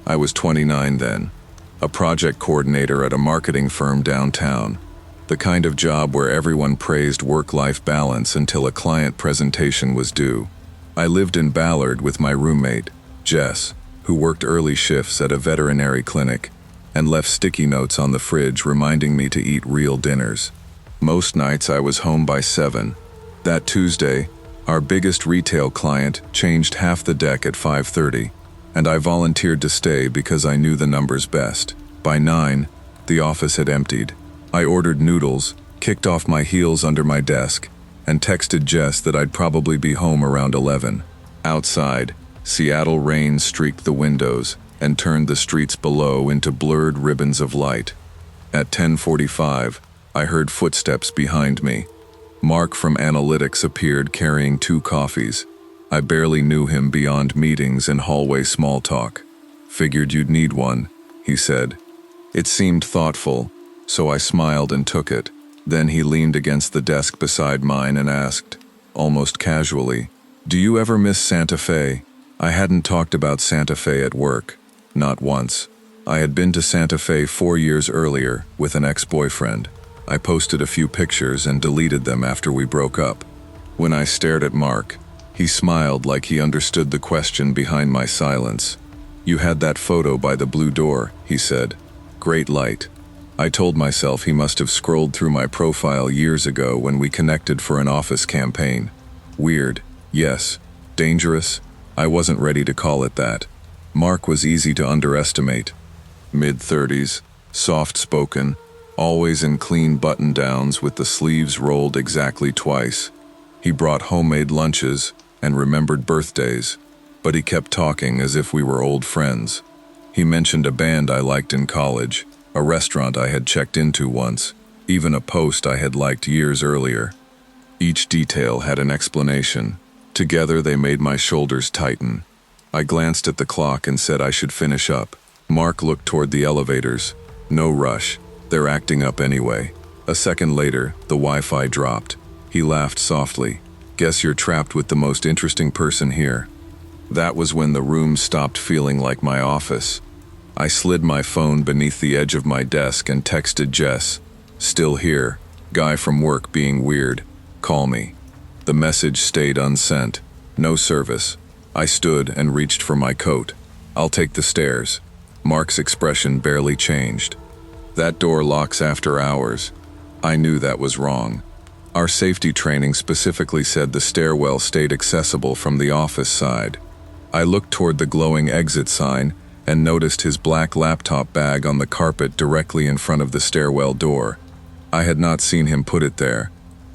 I was 29 then, a project coordinator at a marketing firm downtown, the kind of job where everyone praised work-life balance until a client presentation was due. I lived in Ballard with my roommate, Jess, who worked early shifts at a veterinary clinic and left sticky notes on the fridge reminding me to eat real dinners. Most nights I was home by 7. That Tuesday, our biggest retail client changed half the deck at 5:30, and I volunteered to stay because I knew the numbers best. By 9, the office had emptied. I ordered noodles, kicked off my heels under my desk, and texted Jess that I'd probably be home around 11. Outside, Seattle rain streaked the windows and turned the streets below into blurred ribbons of light. At 10:45, I heard footsteps behind me. Mark from analytics appeared carrying 2 coffees. I barely knew him beyond meetings and hallway small talk. "Figured you'd need one," he said. It seemed thoughtful, so I smiled and took it. Then he leaned against the desk beside mine and asked, almost casually, "Do you ever miss Santa Fe?" I hadn't talked about Santa Fe at work, not once. I had been to Santa Fe 4 years earlier with an ex-boyfriend. I posted a few pictures and deleted them after we broke up. When I stared at Mark, he smiled like he understood the question behind my silence. "You had that photo by the blue door," he said. "Great light." I told myself he must have scrolled through my profile years ago when we connected for an office campaign. Weird, Yes, dangerous. I wasn't ready to call it that. Mark was easy to underestimate. Mid-30s, soft-spoken, always in clean button-downs with the sleeves rolled exactly twice. He brought homemade lunches and remembered birthdays, but he kept talking as if we were old friends. He mentioned a band I liked in college, a restaurant I had checked into once, even a post I had liked years earlier. Each detail had an explanation. Together they made my shoulders tighten. I glanced at the clock and said I should finish up. Mark looked toward the elevators. No rush. They're acting up anyway. A second later, the Wi-Fi dropped. He laughed softly. Guess you're trapped with the most interesting person here. That was when the room stopped feeling like my office. I slid my phone beneath the edge of my desk and texted Jess. Still here. Guy from work being weird. Call me. The message stayed unsent. No service. I stood and reached for my coat. I'll take the stairs. Mark's expression barely changed. That door locks after hours. I knew that was wrong. Our safety training specifically said the stairwell stayed accessible from the office side. I looked toward the glowing exit sign and noticed his black laptop bag on the carpet directly in front of the stairwell door. I had not seen him put it there.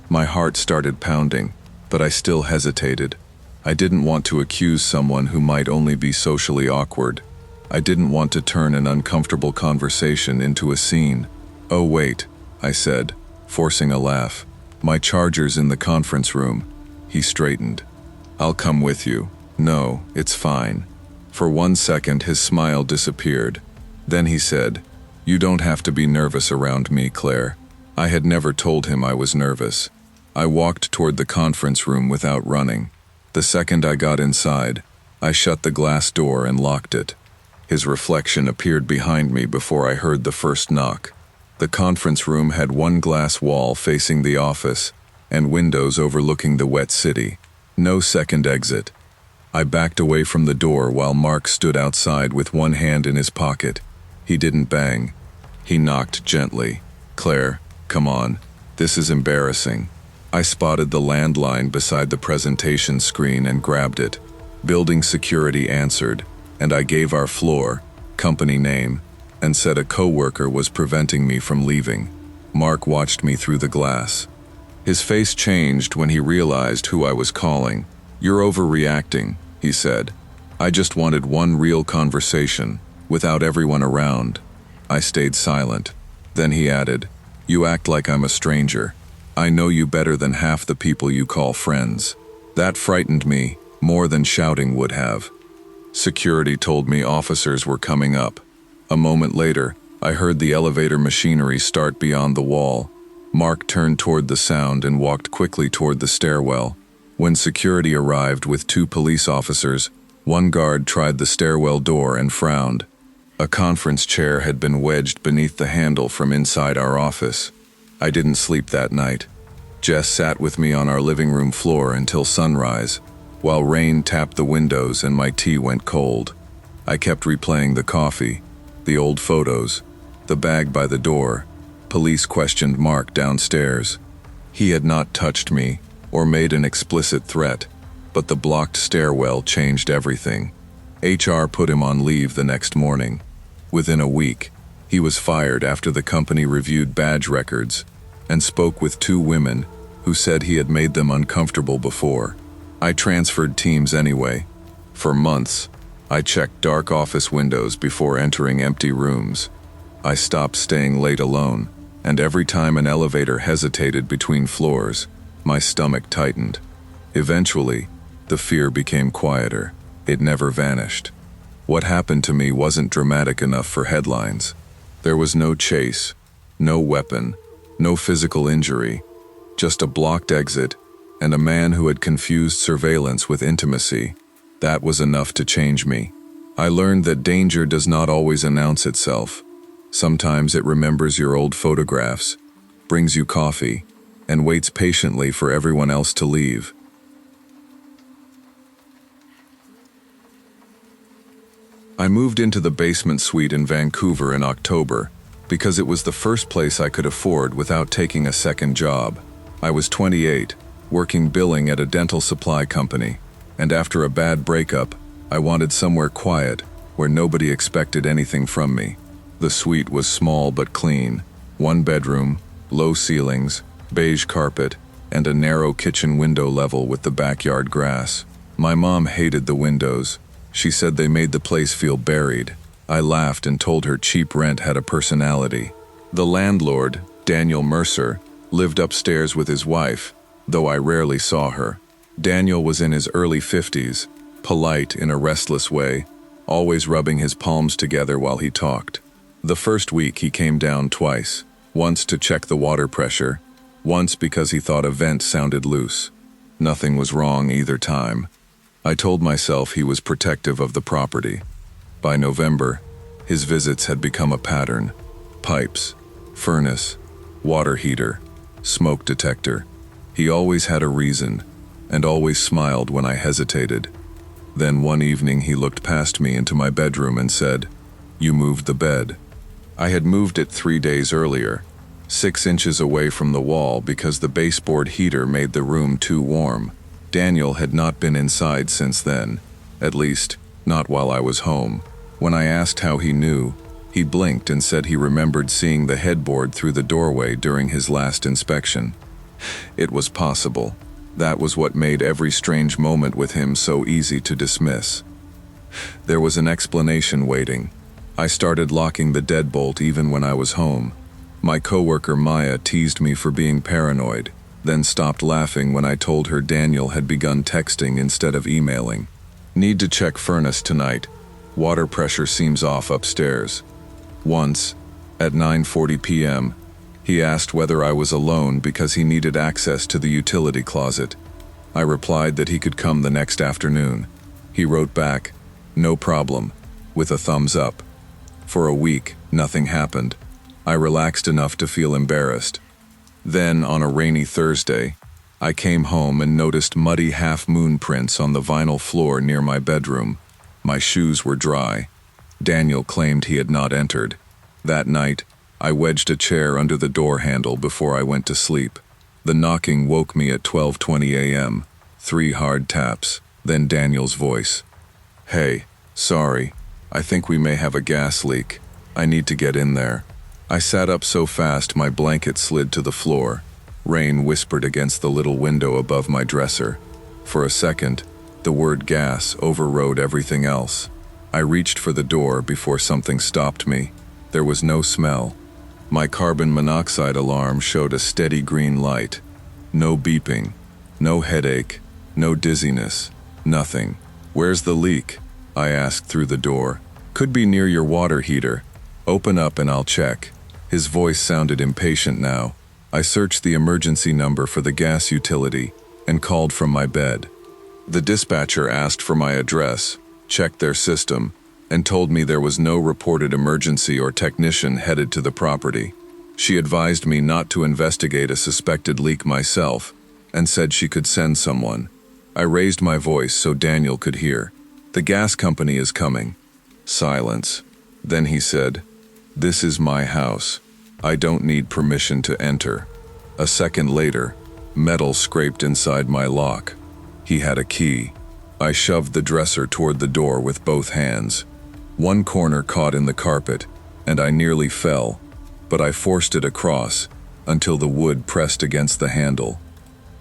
My heart started pounding, but I still hesitated. I didn't want to accuse someone who might only be socially awkward. I didn't want to turn an uncomfortable conversation into a scene. Oh wait, I said, forcing a laugh. My charger's in the conference room. He straightened. I'll come with you. No, it's fine. For 1 second his smile disappeared. Then he said, You don't have to be nervous around me, Claire. I had never told him I was nervous. I walked toward the conference room without running. The second I got inside, I shut the glass door and locked it. His reflection appeared behind me before I heard the first knock. The conference room had one glass wall facing the office and windows overlooking the wet city. No second exit. I backed away from the door while Mark stood outside with one hand in his pocket. He didn't bang. He knocked gently. Claire, come on. This is embarrassing. I spotted the landline beside the presentation screen and grabbed it. Building security answered, and I gave our floor, company name, and said a coworker was preventing me from leaving. Mark watched me through the glass. His face changed when he realized who I was calling. You're overreacting, he said. I just wanted one real conversation, without everyone around. I stayed silent. Then he added, You act like I'm a stranger. I know you better than half the people you call friends. That frightened me, more than shouting would have. Security told me officers were coming up. A moment later, I heard the elevator machinery start beyond the wall. Mark turned toward the sound and walked quickly toward the stairwell. When security arrived with 2 police officers, one guard tried the stairwell door and frowned. A conference chair had been wedged beneath the handle from inside our office. I didn't sleep that night. Jess sat with me on our living room floor until sunrise, while rain tapped the windows and my tea went cold. I kept replaying the coffee, the old photos, the bag by the door. Police questioned Mark downstairs. He had not touched me or made an explicit threat, but the blocked stairwell changed everything. HR put him on leave the next morning. Within a week, he was fired after the company reviewed badge records and spoke with 2 women who said he had made them uncomfortable before. I transferred teams anyway. For months, I checked dark office windows before entering empty rooms. I stopped staying late alone, and every time an elevator hesitated between floors, my stomach tightened. Eventually, the fear became quieter. It never vanished. What happened to me wasn't dramatic enough for headlines. There was no chase, no weapon, no physical injury, just a blocked exit and a man who had confused surveillance with intimacy. That was enough to change me. I learned that danger does not always announce itself. Sometimes it remembers your old photographs, brings you coffee, and waits patiently for everyone else to leave. I moved into the basement suite in Vancouver in October because it was the first place I could afford without taking a second job. I was 28, working billing at a dental supply company, and after a bad breakup, I wanted somewhere quiet, where nobody expected anything from me. The suite was small but clean, one bedroom, low ceilings, beige carpet, and a narrow kitchen window level with the backyard grass. My mom hated the windows. She said they made the place feel buried. I laughed and told her cheap rent had a personality. The landlord, Daniel Mercer, lived upstairs with his wife, though I rarely saw her. Daniel was in his early 50s, polite in a restless way, always rubbing his palms together while he talked. The first week he came down twice, once to check the water pressure, once because he thought a vent sounded loose. Nothing was wrong either time. I told myself he was protective of the property. By November, his visits had become a pattern. Pipes, furnace, water heater, smoke detector. He always had a reason, and always smiled when I hesitated. Then one evening he looked past me into my bedroom and said, "You moved the bed." I had moved it 3 days earlier, 6 inches away from the wall because the baseboard heater made the room too warm. Daniel had not been inside since then, at least, not while I was home. When I asked how he knew, he blinked and said he remembered seeing the headboard through the doorway during his last inspection. It was possible. That was what made every strange moment with him so easy to dismiss. There was an explanation waiting. I started locking the deadbolt even when I was home. My coworker Maya teased me for being paranoid, then stopped laughing when I told her Daniel had begun texting instead of emailing. "Need to check furnace tonight. Water pressure seems off upstairs." Once, at 9:40 p.m., he asked whether I was alone because he needed access to the utility closet. I replied that he could come the next afternoon. He wrote back, "No problem," with a thumbs up. For a week, nothing happened. I relaxed enough to feel embarrassed. Then, on a rainy Thursday, I came home and noticed muddy half-moon prints on the vinyl floor near my bedroom. My shoes were dry. Daniel claimed he had not entered. That night, I wedged a chair under the door handle before I went to sleep. The knocking woke me at 12:20 a.m. 3 hard taps, then Daniel's voice. "Hey, sorry. I think we may have a gas leak. I need to get in there." I sat up so fast my blanket slid to the floor. Rain whispered against the little window above my dresser. For a second, the word gas overrode everything else. I reached for the door before something stopped me. There was no smell. My carbon monoxide alarm showed a steady green light. No beeping, no headache, no dizziness, nothing. "Where's the leak?" I asked through the door. "Could be near your water heater. Open up and I'll check." His voice sounded impatient now. I searched the emergency number for the gas utility and called from my bed. The dispatcher asked for my address, checked their system, and told me there was no reported emergency or technician headed to the property. She advised me not to investigate a suspected leak myself and said she could send someone. I raised my voice so Daniel could hear. "The gas company is coming." Silence. Then he said, "This is my house. I don't need permission to enter." A second later, metal scraped inside my lock. He had a key. I shoved the dresser toward the door with both hands. One corner caught in the carpet, and I nearly fell, but I forced it across until the wood pressed against the handle.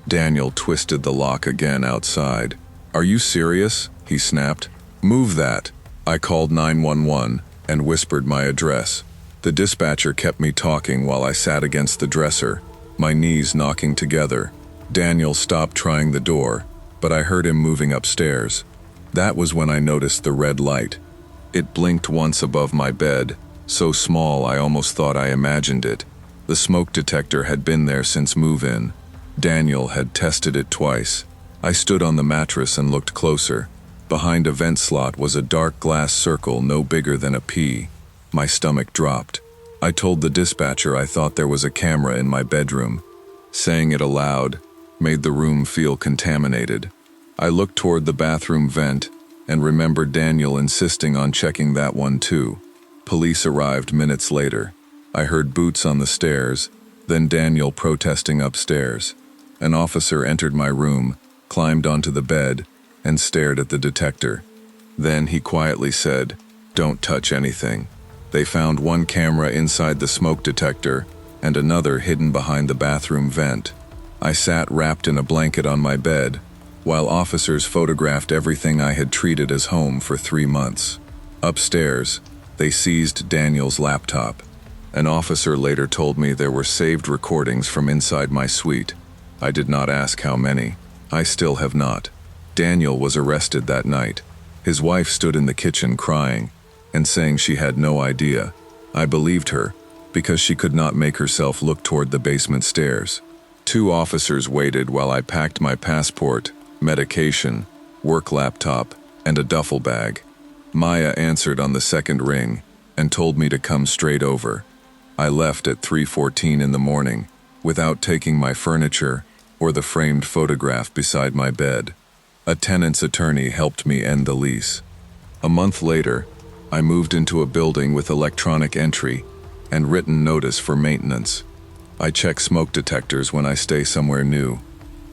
Daniel twisted the lock again outside. "Are you serious?" he snapped. "Move that." I called 911 and whispered my address. The dispatcher kept me talking while I sat against the dresser, my knees knocking together. Daniel stopped trying the door, but I heard him moving upstairs. That was when I noticed the red light. It blinked once above my bed, so small I almost thought I imagined it. The smoke detector had been there since move-in. Daniel had tested it twice. I stood on the mattress and looked closer. Behind a vent slot was a dark glass circle no bigger than a pea. My stomach dropped. I told the dispatcher I thought there was a camera in my bedroom. Saying it aloud made the room feel contaminated. I looked toward the bathroom vent and remembered Daniel insisting on checking that one too. Police arrived minutes later. I heard boots on the stairs, then Daniel protesting upstairs. An officer entered my room, climbed onto the bed, and stared at the detector. Then he quietly said, "Don't touch anything." They found one camera inside the smoke detector and another hidden behind the bathroom vent. I sat wrapped in a blanket on my bed, while officers photographed everything I had treated as home for 3 months. Upstairs, they seized Daniel's laptop. An officer later told me there were saved recordings from inside my suite. I did not ask how many. I still have not. Daniel was arrested that night. His wife stood in the kitchen crying and saying she had no idea. I believed her because she could not make herself look toward the basement stairs. 2 officers waited while I packed my passport, medication, work laptop, and a duffel bag. Maya answered on the second ring and told me to come straight over. I left at 3:14 in the morning without taking my furniture or the framed photograph beside my bed. A tenant's attorney helped me end the lease. A month later, I moved into a building with electronic entry and written notice for maintenance. I check smoke detectors when I stay somewhere new.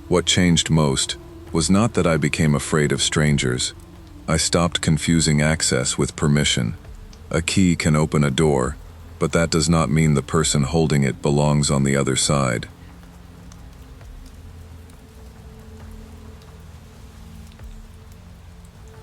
What changed most was not that I became afraid of strangers. I stopped confusing access with permission. A key can open a door, but that does not mean the person holding it belongs on the other side.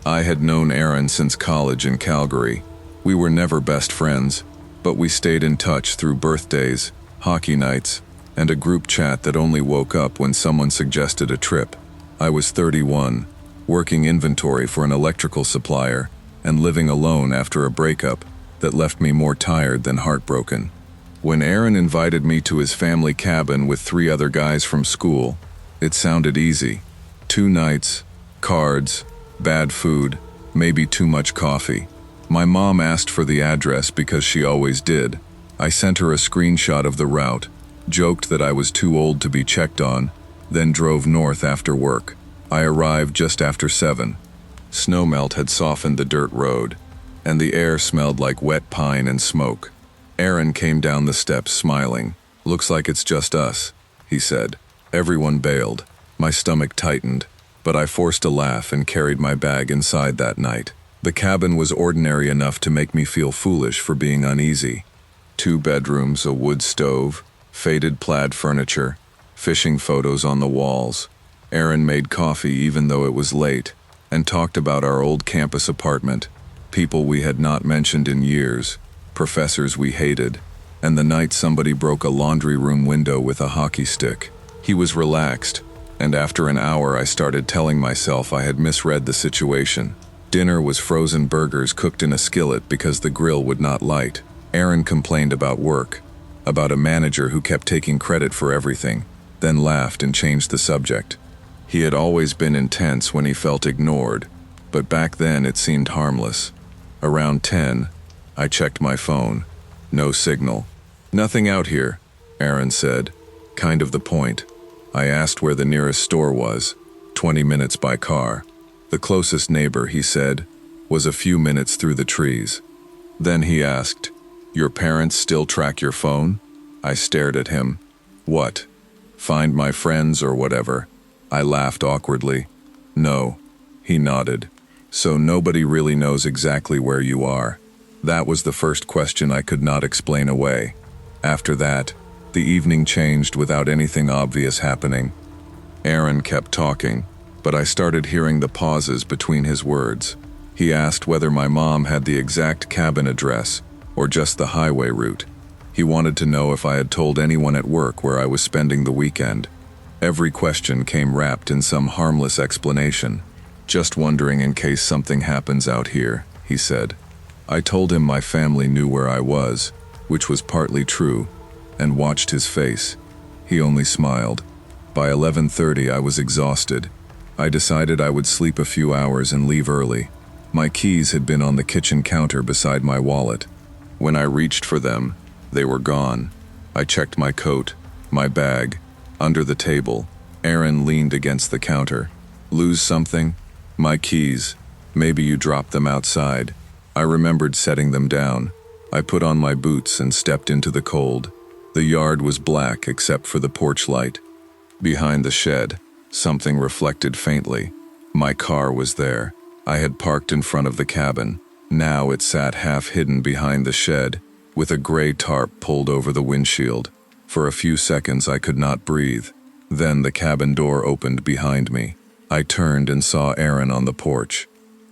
I had known Aaron since college in Calgary. We were never best friends, but we stayed in touch through birthdays, hockey nights, and a group chat that only woke up when someone suggested a trip. I was 31, working inventory for an electrical supplier, and living alone after a breakup that left me more tired than heartbroken. When Aaron invited me to his family cabin with 3 other guys from school, it sounded easy. 2 nights, cards, bad food, maybe too much coffee. My mom asked for the address because she always did. I sent her a screenshot of the route, joked that I was too old to be checked on, then drove north after work. I arrived just after 7. Snowmelt had softened the dirt road, and the air smelled like wet pine and smoke. Aaron came down the steps smiling. "Looks like it's just us," he said. Everyone bailed. My stomach tightened, but I forced a laugh and carried my bag inside that night. The cabin was ordinary enough to make me feel foolish for being uneasy. 2 bedrooms, a wood stove, faded plaid furniture, fishing photos on the walls. Aaron made coffee even though it was late, and talked about our old campus apartment, people we had not mentioned in years, professors we hated, and the night somebody broke a laundry room window with a hockey stick. He was relaxed, and after an hour I started telling myself I had misread the situation. Dinner was frozen burgers cooked in a skillet because the grill would not light. Aaron complained about work, about a manager who kept taking credit for everything, then laughed and changed the subject. He had always been intense when he felt ignored, but back then it seemed harmless. Around 10, I checked my phone. No signal. "Nothing out here," Aaron said. Kind of the point. I asked where the nearest store was. 20 minutes by car. The closest neighbor, he said, was a few minutes through the trees. Then he asked, "Your parents still track your phone?" I stared at him. "What? Find my friends or whatever?" I laughed awkwardly. "No." He nodded. "So nobody really knows exactly where you are." That was the first question I could not explain away. After that, the evening changed without anything obvious happening. Aaron kept talking, but I started hearing the pauses between his words. He asked whether my mom had the exact cabin address or just the highway route. He wanted to know if I had told anyone at work where I was spending the weekend. Every question came wrapped in some harmless explanation. "Just wondering in case something happens out here," he said. I told him my family knew where I was, which was partly true, and watched his face. He only smiled. By 11:30 I was exhausted. I decided I would sleep a few hours and leave early. My keys had been on the kitchen counter beside my wallet. When I reached for them, they were gone. I checked my coat, my bag, under the table. Aaron leaned against the counter. "Lose something?" "My keys. Maybe you dropped them outside." I remembered setting them down. I put on my boots and stepped into the cold. The yard was black except for the porch light. Behind the shed, something reflected faintly. My car was there. I had parked in front of the cabin. Now it sat half hidden behind the shed, with a gray tarp pulled over the windshield. For a few seconds I could not breathe. Then the cabin door opened behind me. I turned and saw Aaron on the porch.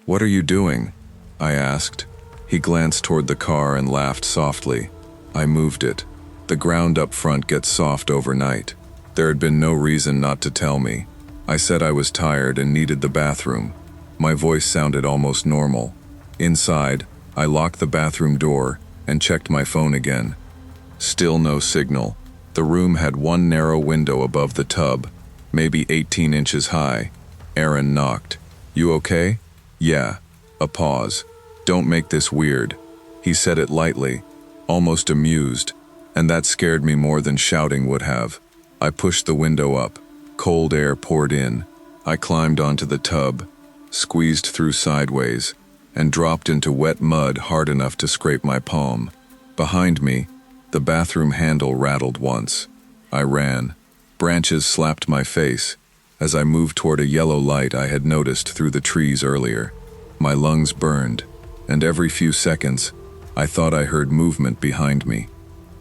"What are you doing?" I asked. He glanced toward the car and laughed softly. I moved it. The ground up front gets soft overnight. There had been no reason not to tell me. I said I was tired and needed the bathroom. My voice sounded almost normal. Inside, I locked the bathroom door and checked my phone again. Still no signal. The room had one narrow window above the tub, maybe 18 inches high. Aaron knocked. "You okay?" "Yeah." A pause. "Don't make this weird." He said it lightly, almost amused, and that scared me more than shouting would have. I pushed the window up. Cold air poured in. I climbed onto the tub, squeezed through sideways, and dropped into wet mud hard enough to scrape my palm. Behind me, the bathroom handle rattled once. I ran. Branches slapped my face as I moved toward a yellow light I had noticed through the trees earlier. My lungs burned, and every few seconds, I thought I heard movement behind me.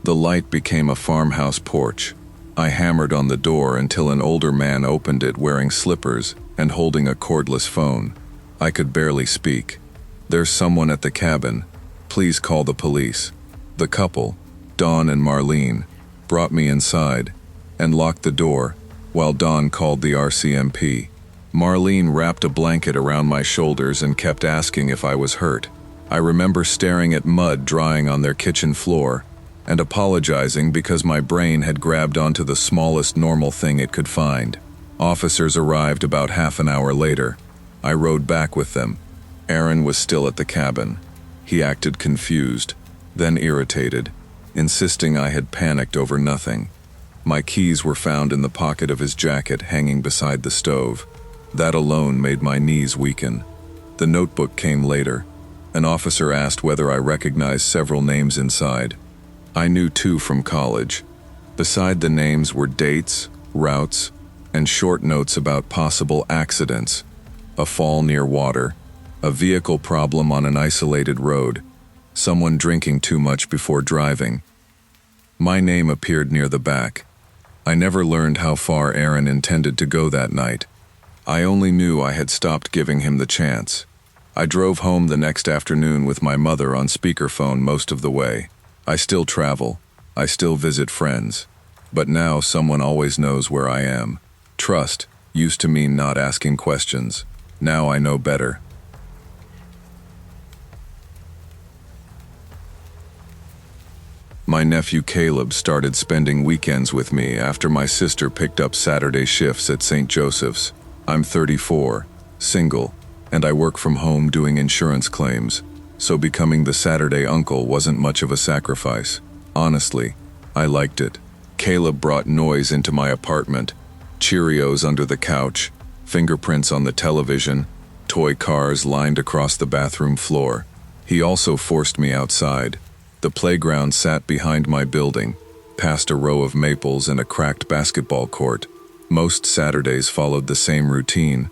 The light became a farmhouse porch. I hammered on the door until an older man opened it wearing slippers and holding a cordless phone. I could barely speak. "There's someone at the cabin. Please call the police." The couple, Dawn and Marlene, brought me inside and locked the door while Dawn called the RCMP. Marlene wrapped a blanket around my shoulders and kept asking if I was hurt. I remember staring at mud drying on their kitchen floor and apologizing because my brain had grabbed onto the smallest normal thing it could find. Officers arrived about half an hour later. I rode back with them. Aaron was still at the cabin. He acted confused, then irritated, insisting I had panicked over nothing. My keys were found in the pocket of his jacket hanging beside the stove. That alone made my knees weaken. The notebook came later. An officer asked whether I recognized several names inside. I knew 2 from college. Beside the names were dates, routes, and short notes about possible accidents: a fall near water, a vehicle problem on an isolated road, someone drinking too much before driving. My name appeared near the back. I never learned how far Aaron intended to go that night. I only knew I had stopped giving him the chance. I drove home the next afternoon with my mother on speakerphone most of the way. I still travel. I still visit friends. But now someone always knows where I am. Trust used to mean not asking questions. Now I know better. My nephew Caleb started spending weekends with me after my sister picked up Saturday shifts at St. Joseph's. I'm 34, single, and I work from home doing insurance claims, so becoming the Saturday uncle wasn't much of a sacrifice. Honestly, I liked it. Caleb brought noise into my apartment: Cheerios under the couch, fingerprints on the television, toy cars lined across the bathroom floor. He also forced me outside. The playground sat behind my building, past a row of maples and a cracked basketball court. Most Saturdays followed the same routine: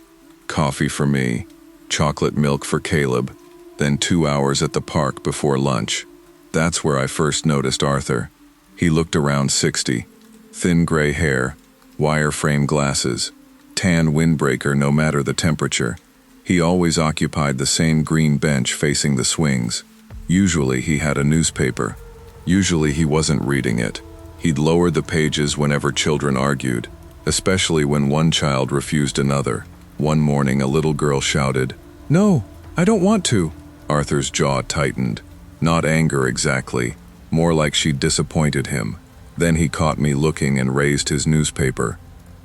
coffee for me, chocolate milk for Caleb, then 2 hours at the park before lunch. That's where I first noticed Arthur. He looked around 60, thin gray hair, wire-frame glasses, tan windbreaker no matter the temperature. He always occupied the same green bench facing the swings. Usually he had a newspaper. Usually he wasn't reading it. He'd lower the pages whenever children argued, especially when one child refused another. One morning a little girl shouted, "No, I don't want to." Arthur's jaw tightened. Not anger exactly, more like she'd disappointed him. Then he caught me looking and raised his newspaper.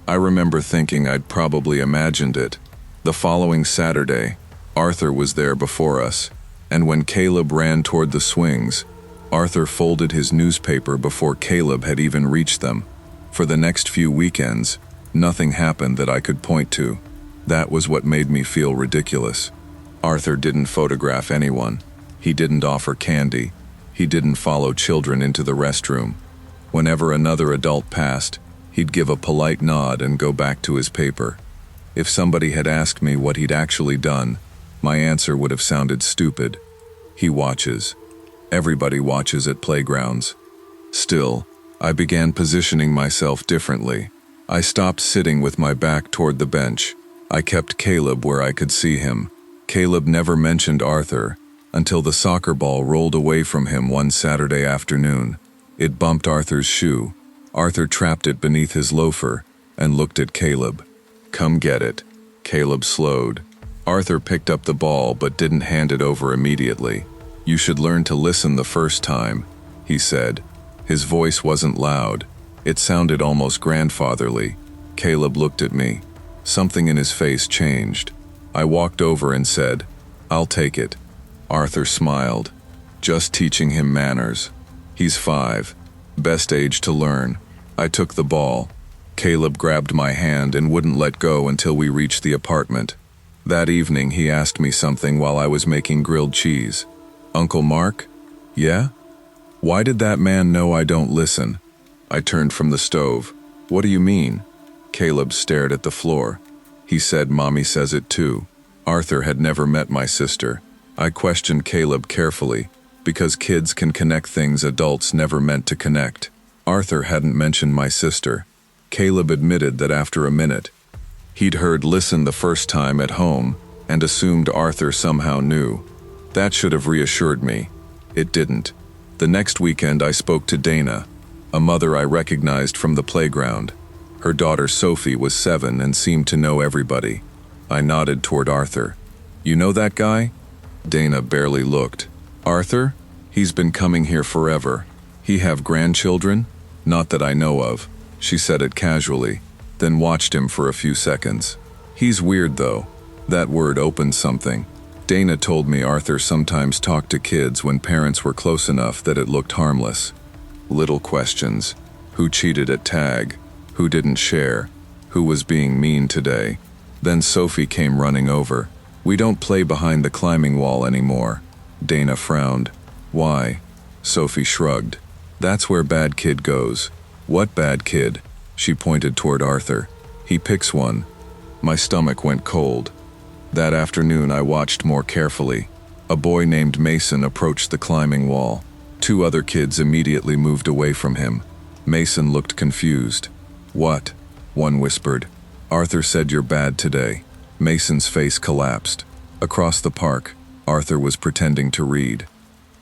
I remember thinking I'd probably imagined it. The following Saturday, Arthur was there before us, and when Caleb ran toward the swings, Arthur folded his newspaper before Caleb had even reached them. For the next few weekends, nothing happened that I could point to. That was what made me feel ridiculous. Arthur didn't photograph anyone. He didn't offer candy. He didn't follow children into the restroom. Whenever another adult passed, He'd give a polite nod and go back to his paper. If somebody had asked me what he'd actually done, my answer would have sounded stupid. He watches. Everybody watches at playgrounds. Still, I began positioning myself differently. I stopped sitting with my back toward the bench. I kept Caleb where I could see him. Caleb never mentioned Arthur, until the soccer ball rolled away from him one Saturday afternoon. It bumped Arthur's shoe. Arthur trapped it beneath his loafer and looked at Caleb. "Come get it." Caleb slowed. Arthur picked up the ball but didn't hand it over immediately. "You should learn to listen the first time," he said. His voice wasn't loud. It sounded almost grandfatherly. Caleb looked at me. Something in his face changed. I walked over and said, "I'll take it." Arthur smiled. "Just teaching him manners. He's 5. Best age to learn." I took the ball. Caleb grabbed my hand and wouldn't let go until we reached the apartment. That evening he asked me something while I was making grilled cheese. "Uncle Mark?" "Yeah?" "Why did that man know I don't listen?" I turned from the stove. "What do you mean?" Caleb stared at the floor. He said, "Mommy says it too." Arthur had never met my sister. I questioned Caleb carefully, because kids can connect things adults never meant to connect. Arthur hadn't mentioned my sister. Caleb admitted that after a minute, he'd heard "listen" the first time at home and assumed Arthur somehow knew. That should have reassured me. It didn't. The next weekend I spoke to Dana, a mother I recognized from the playground. Her daughter Sophie was 7 and seemed to know everybody. I nodded toward Arthur. "You know that guy?" Dana barely looked. "Arthur? He's been coming here forever. He have grandchildren?" "Not that I know of." She said it casually, then watched him for a few seconds. "He's weird though." That word opened something. Dana told me Arthur sometimes talked to kids when parents were close enough that it looked harmless. Little questions. Who cheated at tag? Who didn't share? Who was being mean today? Then Sophie came running over. "We don't play behind the climbing wall anymore." Dana frowned. "Why?" Sophie shrugged. "That's where bad kid goes." "What bad kid?" She pointed toward Arthur. "He picks one." My stomach went cold. That afternoon I watched more carefully. A boy named Mason approached the climbing wall. 2 other kids immediately moved away from him. Mason looked confused. "What?" one whispered. "Arthur said you're bad today." Mason's face collapsed. Across the park, Arthur was pretending to read.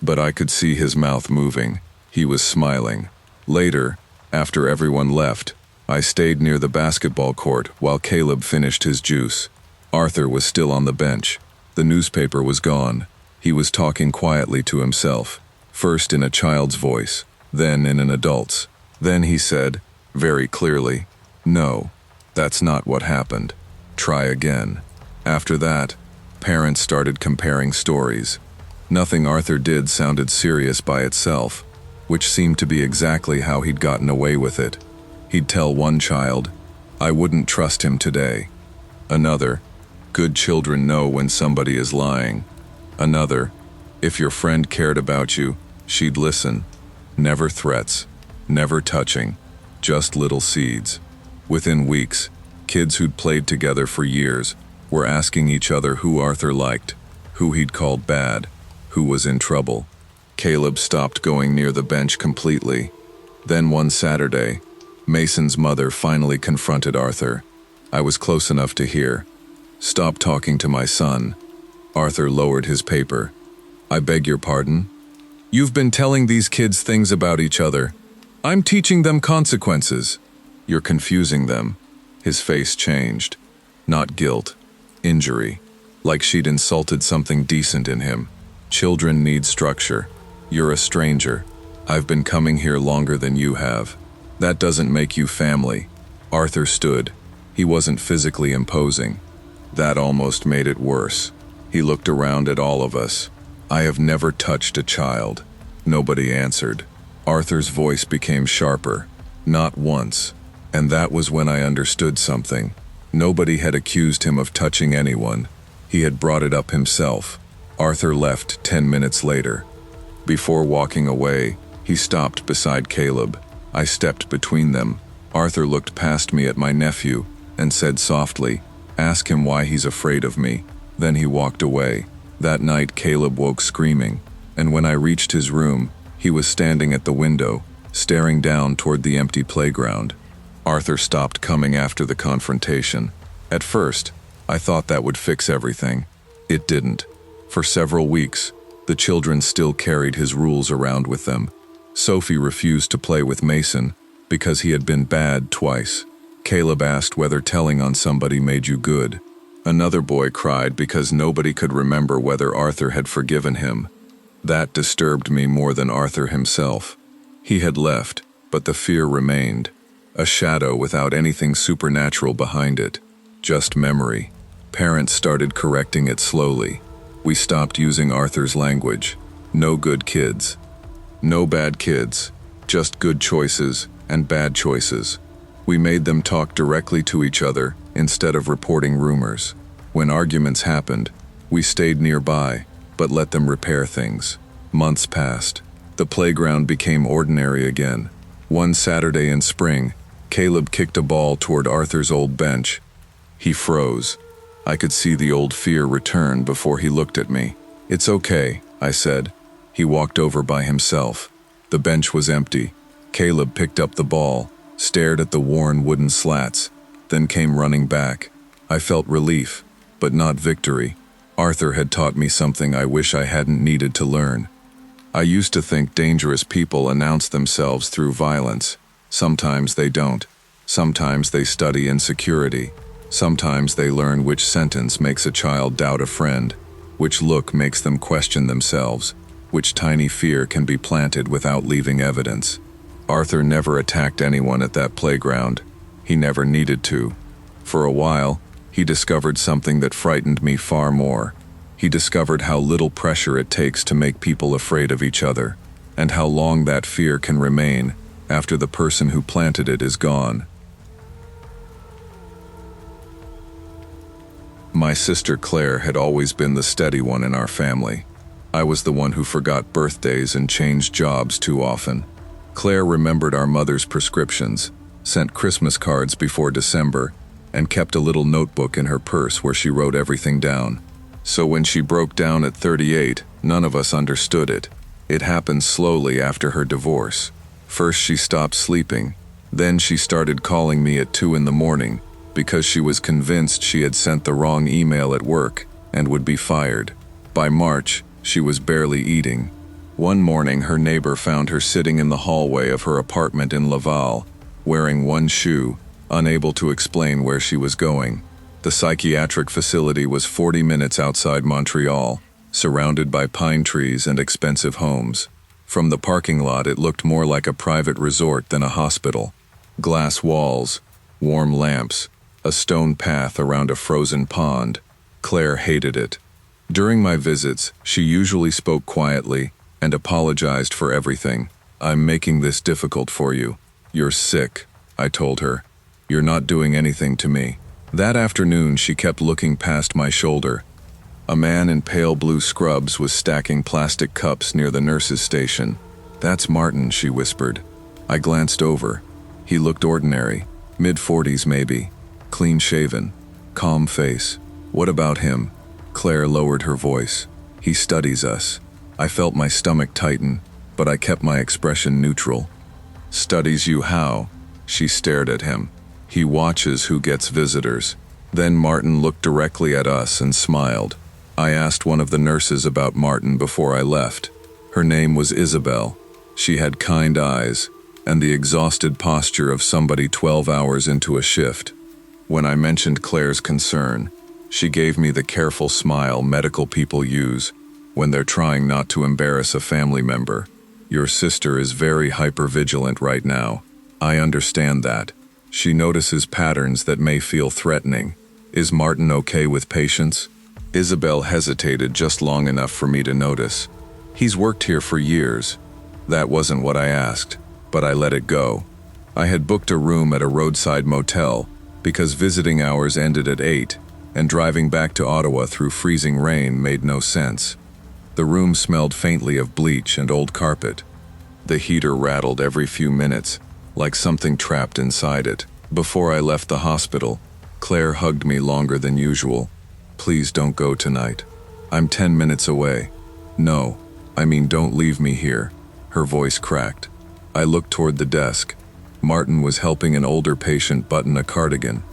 But I could see his mouth moving. He was smiling. Later, after everyone left, I stayed near the basketball court while Caleb finished his juice. Arthur was still on the bench. The newspaper was gone. He was talking quietly to himself, first in a child's voice, then in an adult's. Then he said, very clearly, "No, that's not what happened. Try again." After that, parents started comparing stories. Nothing Arthur did sounded serious by itself, which seemed to be exactly how he'd gotten away with it. He'd tell one child, "I wouldn't trust him today." Another, "Good children know when somebody is lying." Another, "If your friend cared about you, she'd listen." Never threats, never touching, just little seeds. Within weeks, kids who'd played together for years were asking each other who Arthur liked, who he'd called bad, who was in trouble. Caleb stopped going near the bench completely. Then one Saturday, Mason's mother finally confronted Arthur. I was close enough to hear. "Stop talking to my son." Arthur lowered his paper. "I beg your pardon?" "You've been telling these kids things about each other. I'm teaching them consequences." "You're confusing them." His face changed. Not guilt, injury, like she'd insulted something decent in him. "Children need structure. You're a stranger. I've been coming here longer than you have. That doesn't make you family." Arthur stood. He wasn't physically imposing. That almost made it worse. He looked around at all of us. "I have never touched a child." Nobody answered. Arthur's voice became sharper. "Not once." And that was when I understood something. Nobody had accused him of touching anyone. He had brought it up himself. Arthur left 10 minutes later. Before walking away, he stopped beside Caleb. I stepped between them. Arthur looked past me at my nephew and said softly, "Ask him why he's afraid of me." Then he walked away. That night Caleb woke screaming, and when I reached his room, he was standing at the window, staring down toward the empty playground. Arthur stopped coming after the confrontation. At first, I thought that would fix everything. It didn't. For several weeks, the children still carried his rules around with them. Sophie refused to play with Mason because he had been bad twice. Caleb asked whether telling on somebody made you good. Another boy cried because nobody could remember whether Arthur had forgiven him. That disturbed me more than Arthur himself. He had left, but the fear remained. A shadow without anything supernatural behind it. Just memory. Parents started correcting it slowly. We stopped using Arthur's language. No good kids. No bad kids. Just good choices and bad choices. We made them talk directly to each other instead of reporting rumors. When arguments happened, we stayed nearby, but let them repair things. Months passed. The playground became ordinary again. One Saturday in spring, Caleb kicked a ball toward Arthur's old bench. He froze. I could see the old fear return before he looked at me. "It's okay," I said. He walked over by himself. The bench was empty. Caleb picked up the ball, stared at the worn wooden slats, then came running back. I felt relief, but not victory. Arthur had taught me something I wish I hadn't needed to learn. I used to think dangerous people announce themselves through violence. Sometimes they don't. Sometimes they study insecurity. Sometimes they learn which sentence makes a child doubt a friend, which look makes them question themselves, which tiny fear can be planted without leaving evidence. Arthur never attacked anyone at that playground. He never needed to. For a while, he discovered something that frightened me far more. He discovered how little pressure it takes to make people afraid of each other, and how long that fear can remain after the person who planted it is gone. My sister Claire had always been the steady one in our family. I was the one who forgot birthdays and changed jobs too often. Claire remembered our mother's prescriptions, sent Christmas cards before December, and kept a little notebook in her purse where she wrote everything down. So when she broke down at 38, none of us understood it. It happened slowly after her divorce. First she stopped sleeping, then she started calling me at 2 in the morning because she was convinced she had sent the wrong email at work and would be fired. By March, she was barely eating. One morning her neighbor found her sitting in the hallway of her apartment in Laval, wearing one shoe, unable to explain where she was going. The psychiatric facility was 40 minutes outside Montreal, surrounded by pine trees and expensive homes. From the parking lot it looked more like a private resort than a hospital. Glass walls, warm lamps, a stone path around a frozen pond. Claire hated it. During my visits, she usually spoke quietly and apologized for everything. "I'm making this difficult for you. You're sick," I told her. "You're not doing anything to me." That afternoon she kept looking past my shoulder. A man in pale blue scrubs was stacking plastic cups near the nurse's station. "That's Martin," she whispered. I glanced over. He looked ordinary, mid-40s maybe, clean-shaven, calm face. "What about him?" Claire lowered her voice. "He studies us." I felt my stomach tighten, but I kept my expression neutral. "Studies you how?" She stared at him. "He watches who gets visitors." Then Martin looked directly at us and smiled. I asked one of the nurses about Martin before I left. Her name was Isabel. She had kind eyes and the exhausted posture of somebody 12 hours into a shift. When I mentioned Claire's concern, she gave me the careful smile medical people use when they're trying not to embarrass a family member. "Your sister is very hypervigilant right now. I understand that. She notices patterns that may feel threatening. Is Martin okay with patients?" Isabel hesitated just long enough for me to notice. "He's worked here for years." That wasn't what I asked, but I let it go. I had booked a room at a roadside motel because visiting hours ended at 8, and driving back to Ottawa through freezing rain made no sense. The room smelled faintly of bleach and old carpet. The heater rattled every few minutes, like something trapped inside it. Before I left the hospital, Claire hugged me longer than usual. "Please don't go tonight. I'm 10 minutes away." "No, I mean don't leave me here." Her voice cracked. I looked toward the desk. Martin was helping an older patient button a cardigan.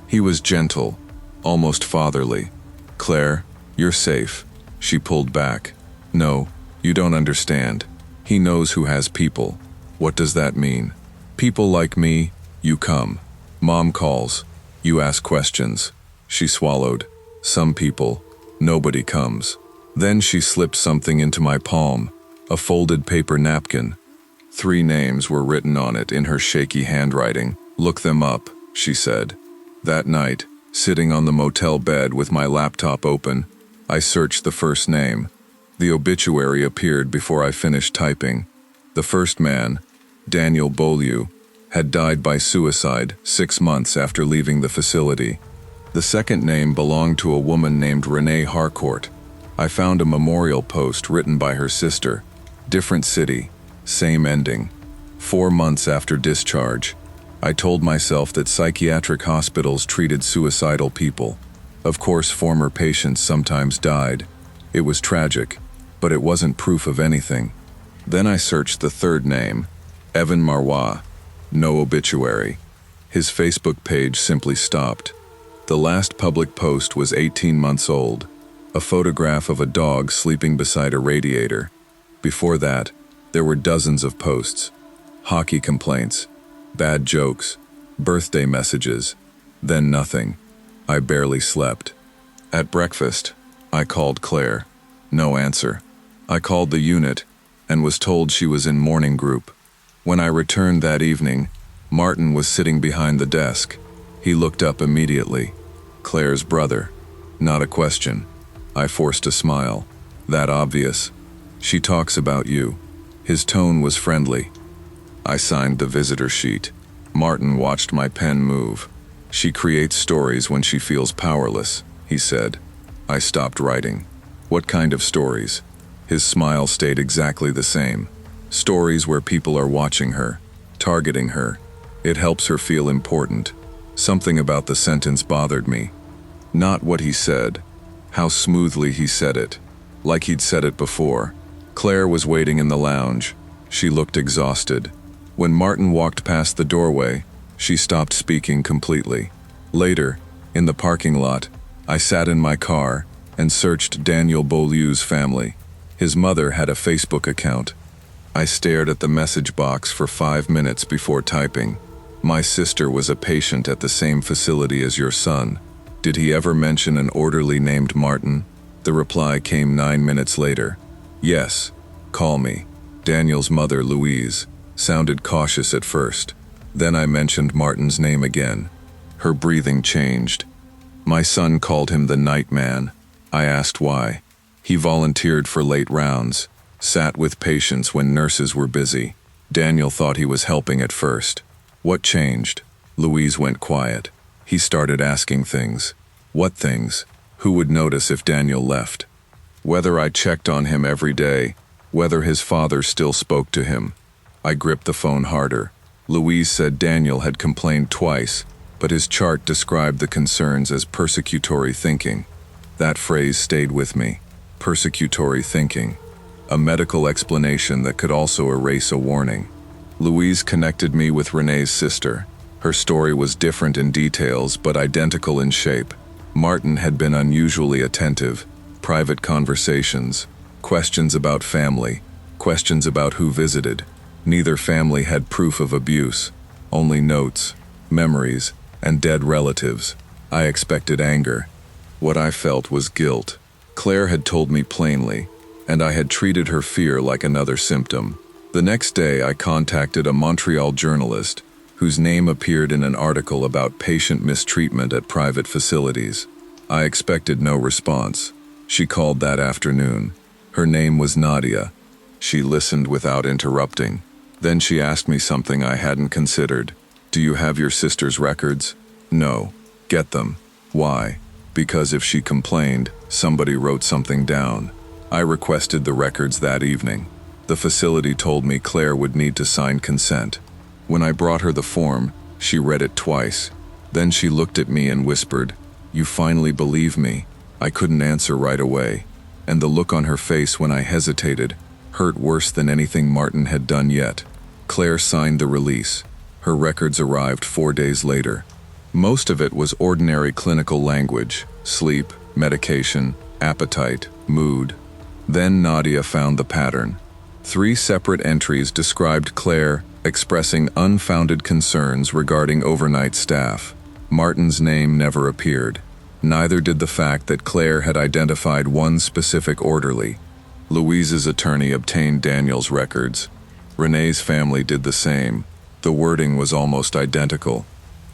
He was gentle, almost fatherly. "Claire, you're safe." She pulled back. "No, you don't understand. He knows who has people." "What does that mean?" "People like me, you come. Mom calls. You ask questions." She swallowed. "Some people, nobody comes." Then she slipped something into my palm, a folded paper napkin. 3 names were written on it in her shaky handwriting. "Look them up," she said. That night, sitting on the motel bed with my laptop open, I searched the first name. The obituary appeared before I finished typing. The first man, Daniel Beaulieu, had died by suicide 6 months after leaving the facility. The second name belonged to a woman named Renee Harcourt. I found a memorial post written by her sister. Different city, same ending. 4 months after discharge, I told myself that psychiatric hospitals treated suicidal people. Of course, former patients sometimes died. It was tragic, but it wasn't proof of anything. Then I searched the third name, Evan Marois. No obituary. His Facebook page simply stopped. The last public post was 18 months old, a photograph of a dog sleeping beside a radiator. Before that, there were dozens of posts. Hockey complaints, bad jokes, birthday messages, then nothing. I barely slept. At breakfast, I called Claire. No answer. I called the unit and was told she was in morning group. When I returned that evening, Martin was sitting behind the desk. He looked up immediately. "Claire's brother." Not a question. I forced a smile. "That obvious. She talks about you." His tone was friendly. I signed the visitor sheet. Martin watched my pen move. "She creates stories when she feels powerless," he said. I stopped writing. "What kind of stories?" His smile stayed exactly the same. "Stories where people are watching her, targeting her. It helps her feel important." Something about the sentence bothered me. Not what he said, how smoothly he said it, like he'd said it before. Claire was waiting in the lounge. She looked exhausted. When Martin walked past the doorway, she stopped speaking completely. Later, in the parking lot, I sat in my car and searched Daniel Beaulieu's family. His mother had a Facebook account. I stared at the message box for 5 minutes before typing. "My sister was a patient at the same facility as your son. Did he ever mention an orderly named Martin?" The reply came 9 minutes later. "Yes, call me." Daniel's mother, Louise, sounded cautious at first. Then I mentioned Martin's name again. Her breathing changed. "My son called him the night man." I asked why. "He volunteered for late rounds, sat with patients when nurses were busy. Daniel thought he was helping at first." "What changed?" Louise went quiet. "He started asking things." "What things?" "Who would notice if Daniel left? Whether I checked on him every day, whether his father still spoke to him." I gripped the phone harder. Louise said Daniel had complained twice, but his chart described the concerns as persecutory thinking. That phrase stayed with me. Persecutory thinking. A medical explanation that could also erase a warning. Louise connected me with Renee's sister. Her story was different in details, but identical in shape. Martin had been unusually attentive. Private conversations, questions about family, questions about who visited. Neither family had proof of abuse, only notes, memories, and dead relatives. I expected anger. What I felt was guilt. Claire had told me plainly, and I had treated her fear like another symptom. The next day, I contacted a Montreal journalist whose name appeared in an article about patient mistreatment at private facilities. I expected no response. She called that afternoon. Her name was Nadia. She listened without interrupting. Then she asked me something I hadn't considered. "Do you have your sister's records?" "No." "Get them." "Why?" "Because if she complained, somebody wrote something down." I requested the records that evening. The facility told me Claire would need to sign consent. When I brought her the form, she read it twice. Then she looked at me and whispered, "You finally believe me." I couldn't answer right away, and the look on her face when I hesitated hurt worse than anything Martin had done yet. Claire signed the release. Her records arrived 4 days later. Most of it was ordinary clinical language: sleep, medication, appetite, mood. Then Nadia found the pattern. 3 separate entries described Claire expressing unfounded concerns regarding overnight staff. Martin's name never appeared. Neither did the fact that Claire had identified one specific orderly. Louise's attorney obtained Daniel's records. Renee's family did the same. The wording was almost identical.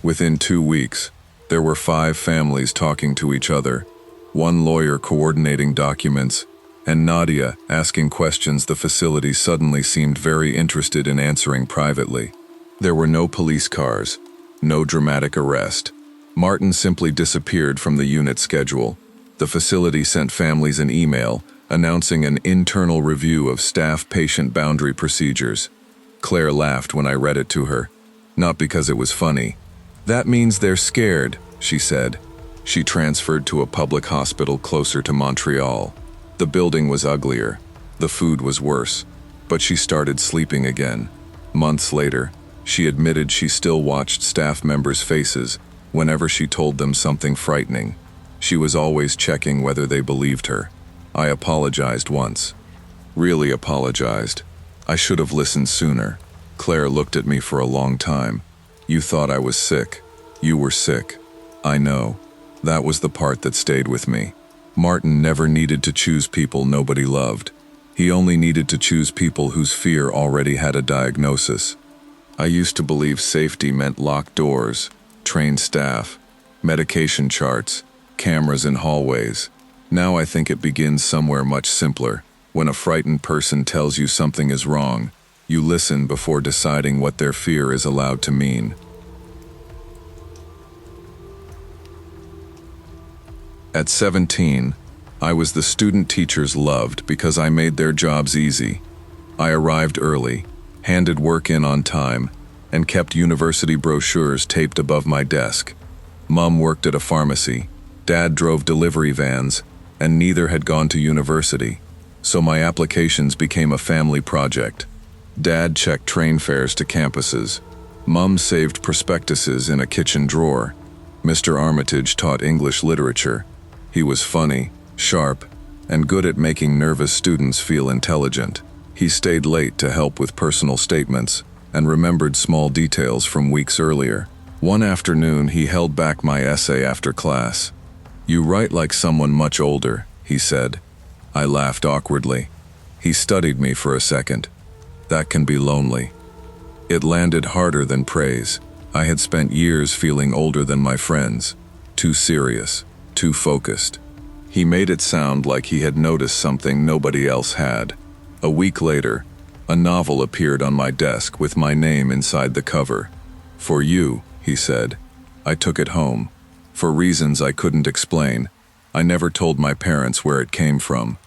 Within 2 weeks, there were 5 families talking to each other, 1 lawyer coordinating documents, and Nadia asking questions the facility suddenly seemed very interested in answering privately. There were no police cars, no dramatic arrest. Martin simply disappeared from the unit schedule. The facility sent families an email announcing an internal review of staff-patient boundary procedures. Claire laughed when I read it to her, not because it was funny. "That means they're scared," she said. She transferred to a public hospital closer to Montreal. The building was uglier. The food was worse. But she started sleeping again. Months later, she admitted she still watched staff members' faces whenever she told them something frightening. She was always checking whether they believed her. I apologized once. Really apologized. I should have listened sooner. Claire looked at me for a long time. "You thought I was sick. You were sick." I know. That was the part that stayed with me. Martin never needed to choose people nobody loved. He only needed to choose people whose fear already had a diagnosis. I used to believe safety meant locked doors, trained staff, medication charts, cameras in hallways. Now I think it begins somewhere much simpler. When a frightened person tells you something is wrong, you listen before deciding what their fear is allowed to mean. At 17, I was the student teachers loved because I made their jobs easy. I arrived early, handed work in on time, and kept university brochures taped above my desk. Mom worked at a pharmacy, Dad drove delivery vans, and neither had gone to university, so my applications became a family project. Dad checked train fares to campuses. Mom saved prospectuses in a kitchen drawer. Mr. Armitage taught English literature. He was funny, sharp, and good at making nervous students feel intelligent. He stayed late to help with personal statements and remembered small details from weeks earlier. One afternoon, he held back my essay after class. "You write like someone much older," he said. I laughed awkwardly. He studied me for a second. That can be lonely. It landed harder than praise. I had spent years feeling older than my friends, too serious, too focused. He made it sound like he had noticed something nobody else had. A week later, a novel appeared on my desk with my name inside the cover. "For you," he said. I took it home. For reasons I couldn't explain, I never told my parents where it came from.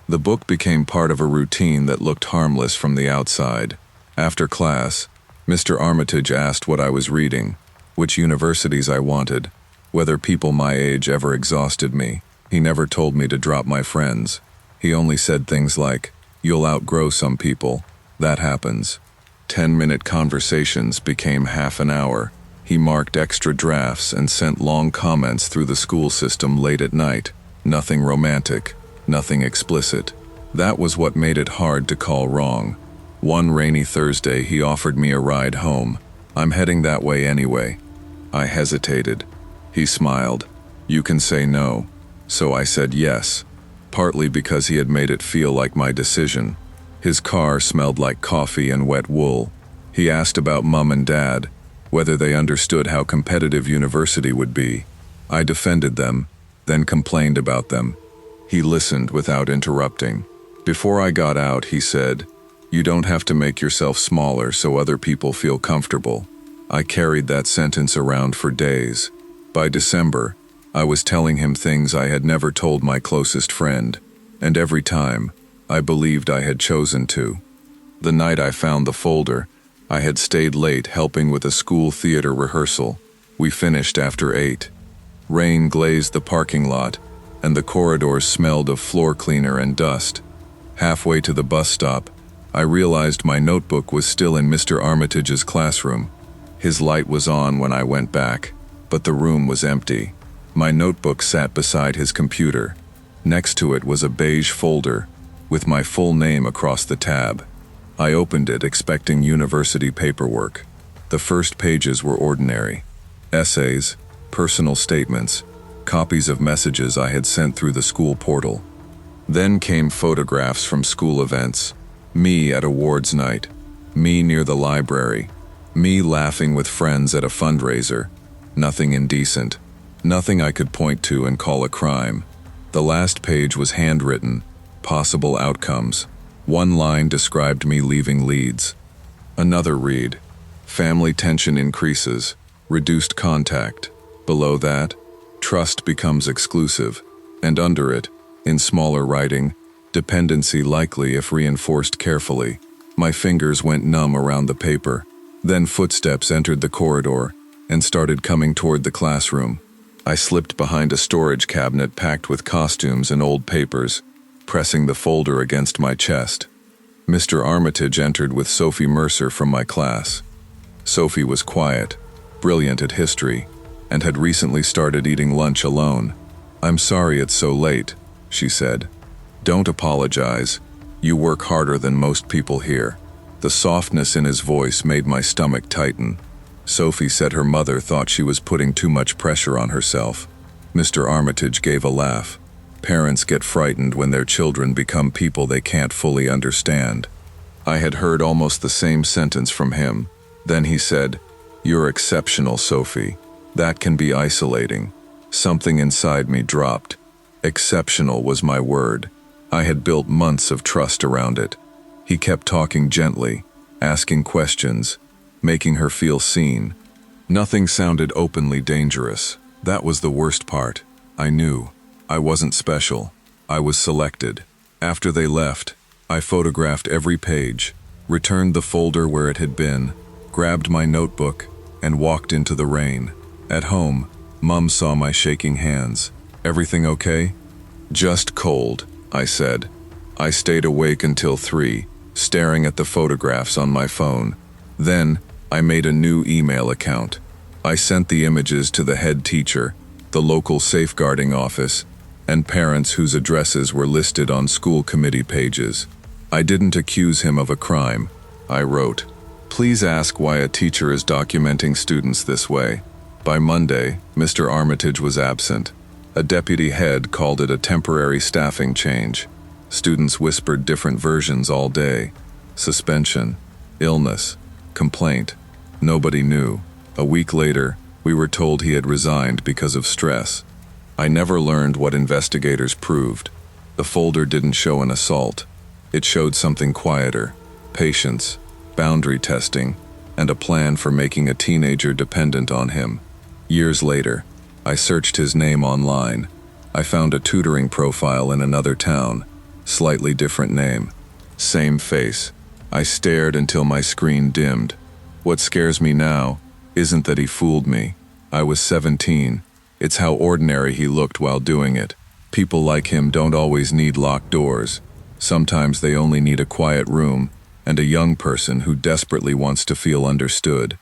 The book became part of a routine that looked harmless from the outside. After class, Mr. Armitage asked what I was reading, which universities I wanted, whether people my age ever exhausted me. He never told me to drop my friends. He only said things like, "You'll outgrow some people. That happens." 10-minute conversations became half an hour. He marked extra drafts and sent long comments through the school system late at night. Nothing romantic, nothing explicit. That was what made it hard to call wrong. One rainy Thursday, he offered me a ride home. "I'm heading that way anyway." I hesitated. He smiled. "You can say no." So I said yes, partly because he had made it feel like my decision. His car smelled like coffee and wet wool. He asked about Mom and Dad, whether they understood how competitive university would be. I defended them, then complained about them. He listened without interrupting. Before I got out, he said, "You don't have to make yourself smaller so other people feel comfortable." I carried that sentence around for days. By December, I was telling him things I had never told my closest friend, and every time, I believed I had chosen to. The night I found the folder, I had stayed late helping with a school theater rehearsal. We finished after 8. Rain glazed the parking lot, and the corridors smelled of floor cleaner and dust. Halfway to the bus stop, I realized my notebook was still in Mr. Armitage's classroom. His light was on when I went back, but the room was empty. My notebook sat beside his computer. Next to it was a beige folder, with my full name across the tab. I opened it expecting university paperwork. The first pages were ordinary. Essays, personal statements, copies of messages I had sent through the school portal. Then came photographs from school events. Me at awards night. Me near the library. Me laughing with friends at a fundraiser. Nothing indecent. Nothing I could point to and call a crime. The last page was handwritten. Possible outcomes. One line described me leaving Leeds. Another read. Family tension increases. Reduced contact. Below that, trust becomes exclusive. And under it, in smaller writing, dependency likely if reinforced carefully. My fingers went numb around the paper. Then footsteps entered the corridor and started coming toward the classroom. I slipped behind a storage cabinet packed with costumes and old papers, pressing the folder against my chest. Mr. Armitage entered with Sophie Mercer from my class. Sophie was quiet, brilliant at history, and had recently started eating lunch alone. "I'm sorry it's so late," she said. "Don't apologize. You work harder than most people here." The softness in his voice made my stomach tighten. Sophie said her mother thought she was putting too much pressure on herself. Mr. Armitage gave a laugh. Parents get frightened when their children become people they can't fully understand. I had heard almost the same sentence from him. Then he said, "You're exceptional, Sophie. That can be isolating." Something inside me dropped. Exceptional was my word. I had built months of trust around it. He kept talking gently, asking questions, making her feel seen. Nothing sounded openly dangerous. That was the worst part. I knew. I wasn't special. I was selected. After they left, I photographed every page, returned the folder where it had been, grabbed my notebook, and walked into the rain. At home, Mum saw my shaking hands. "Everything okay?" "Just cold," I said. I stayed awake until 3, staring at the photographs on my phone. Then, I made a new email account. I sent the images to the head teacher, the local safeguarding office, and parents whose addresses were listed on school committee pages. I didn't accuse him of a crime. I wrote, "Please ask why a teacher is documenting students this way." By Monday, Mr. Armitage was absent. A deputy head called it a temporary staffing change. Students whispered different versions all day. Suspension, illness, complaint. Nobody knew. A week later, we were told he had resigned because of stress. I never learned what investigators proved. The folder didn't show an assault. It showed something quieter: patience, boundary testing, and a plan for making a teenager dependent on him. Years later, I searched his name online. I found a tutoring profile in another town. Slightly different name. Same face. I stared until my screen dimmed. What scares me now isn't that he fooled me. I was 17. It's how ordinary he looked while doing it. People like him don't always need locked doors. Sometimes they only need a quiet room and a young person who desperately wants to feel understood.